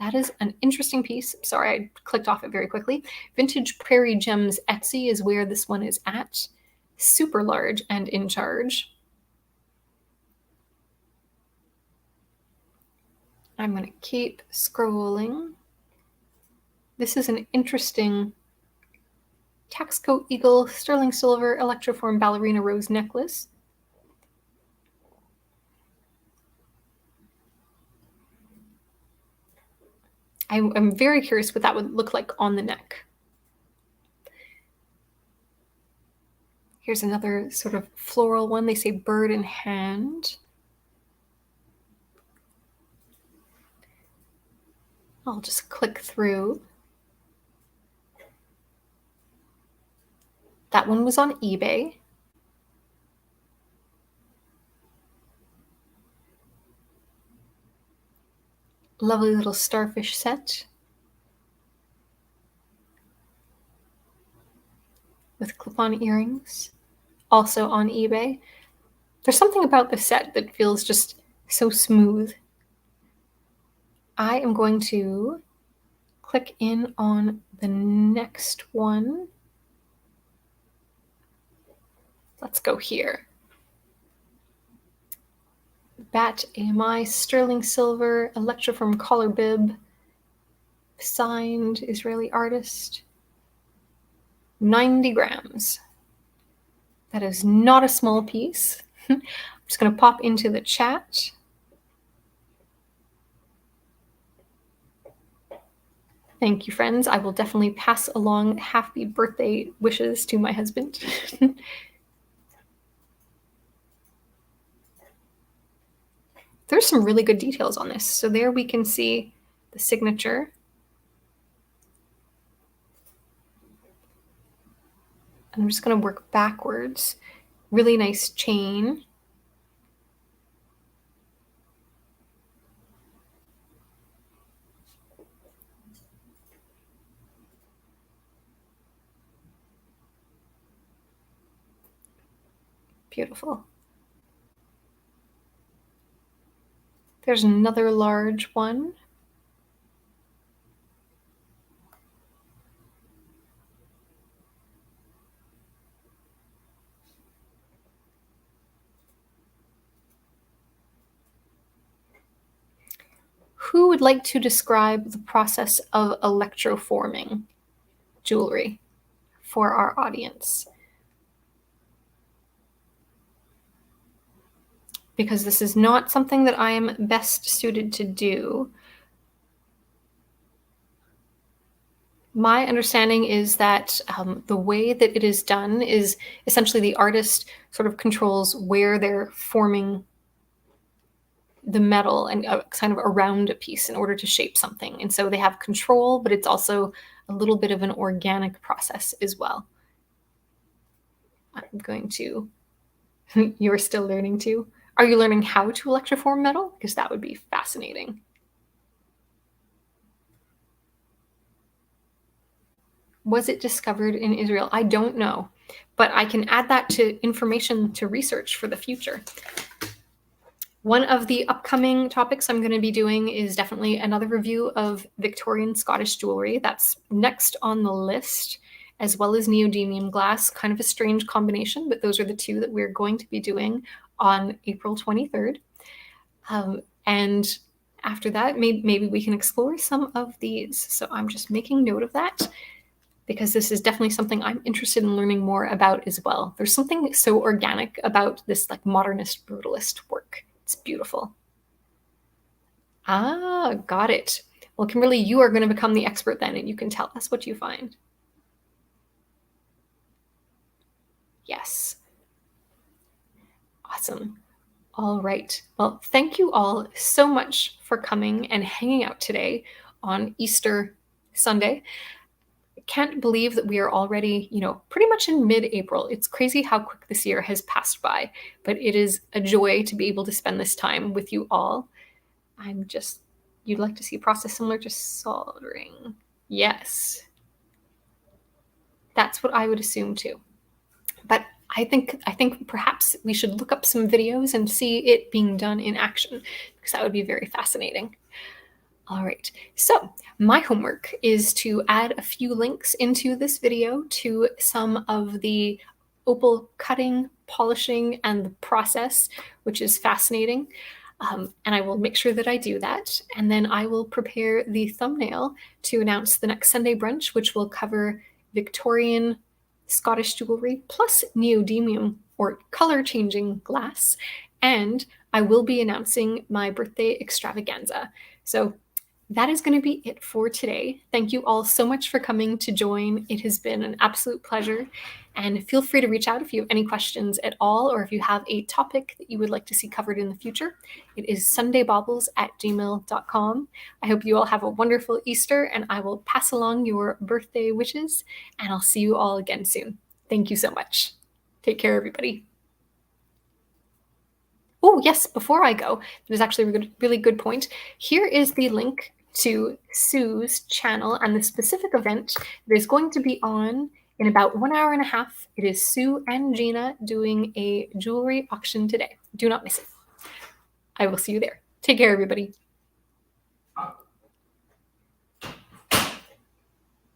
That is an interesting piece. Sorry, I clicked off it very quickly. Vintage Prairie Gems Etsy is where this one is at. Super large and in charge. I'm going to keep scrolling. This is an interesting Taxcoat Eagle sterling silver electroform ballerina rose necklace. I'm very curious what that would look like on the neck. Here's another sort of floral one. They say bird in hand. I'll just click through. That one was on eBay. Lovely little starfish set with clip-on earrings, also on eBay. There's something about the set that feels just so smooth. I am going to click in on the next one. Let's go here. Bat AMI sterling silver electroform collar bib, signed Israeli artist. 90 grams. That is not a small piece. I'm just going to pop into the chat. Thank you, friends. I will definitely pass along happy birthday wishes to my husband. There's some really good details on this. So there we can see the signature. And I'm just going to work backwards. Really nice chain. Beautiful. There's another large one. Who would like to describe the process of electroforming jewelry for our audience? Because this is not something that I am best suited to do. My understanding is that the way that it is done is essentially the artist sort of controls where they're forming the metal and kind of around a piece in order to shape something. And so they have control, but it's also a little bit of an organic process as well. I'm going to, you're still learning too? Are you learning how to electroform metal? Because that would be fascinating. Was it discovered in Israel? I don't know, but I can add that to information to research for the future. One of the upcoming topics I'm going to be doing is definitely another review of Victorian Scottish jewelry. That's next on the list, as well as neodymium glass. Kind of a strange combination, but those are the two that we're going to be doing on April 23rd. And after that, maybe we can explore some of these. So I'm just making note of that because this is definitely something I'm interested in learning more about as well. There's something so organic about this like modernist brutalist work. It's beautiful. Ah, got it. Well, Kimberly, you are going to become the expert then, and you can tell us what you find. Yes. Awesome. All right. Well, thank you all so much for coming and hanging out today on Easter Sunday. Can't believe that we are already, pretty much in mid-April. It's crazy how quick this year has passed by, but it is a joy to be able to spend this time with you all. You'd like to see a process similar to soldering. Yes. That's what I would assume too. But I think perhaps we should look up some videos and see it being done in action because that would be very fascinating. All right, so my homework is to add a few links into this video to some of the opal cutting, polishing, and the process, which is fascinating. And I will make sure that I do that. And then I will prepare the thumbnail to announce the next Sunday brunch, which will cover Victorian Scottish jewelry plus neodymium or color changing glass. And I will be announcing my birthday extravaganza. So that is going to be it for today. Thank you all so much for coming to join. It has been an absolute pleasure. And feel free to reach out if you have any questions at all, or if you have a topic that you would like to see covered in the future. It is sundaebaubles@gmail.com. I hope you all have a wonderful Easter, and I will pass along your birthday wishes, and I'll see you all again soon. Thank you so much. Take care, everybody. Oh, yes, before I go, there's actually a really good point. Here is the link to Sue's channel and the specific event that is going to be on in about 1 hour and a half. It is Sue and Gina doing a jewelry auction today. Do not miss it. I will see you there. Take care, everybody.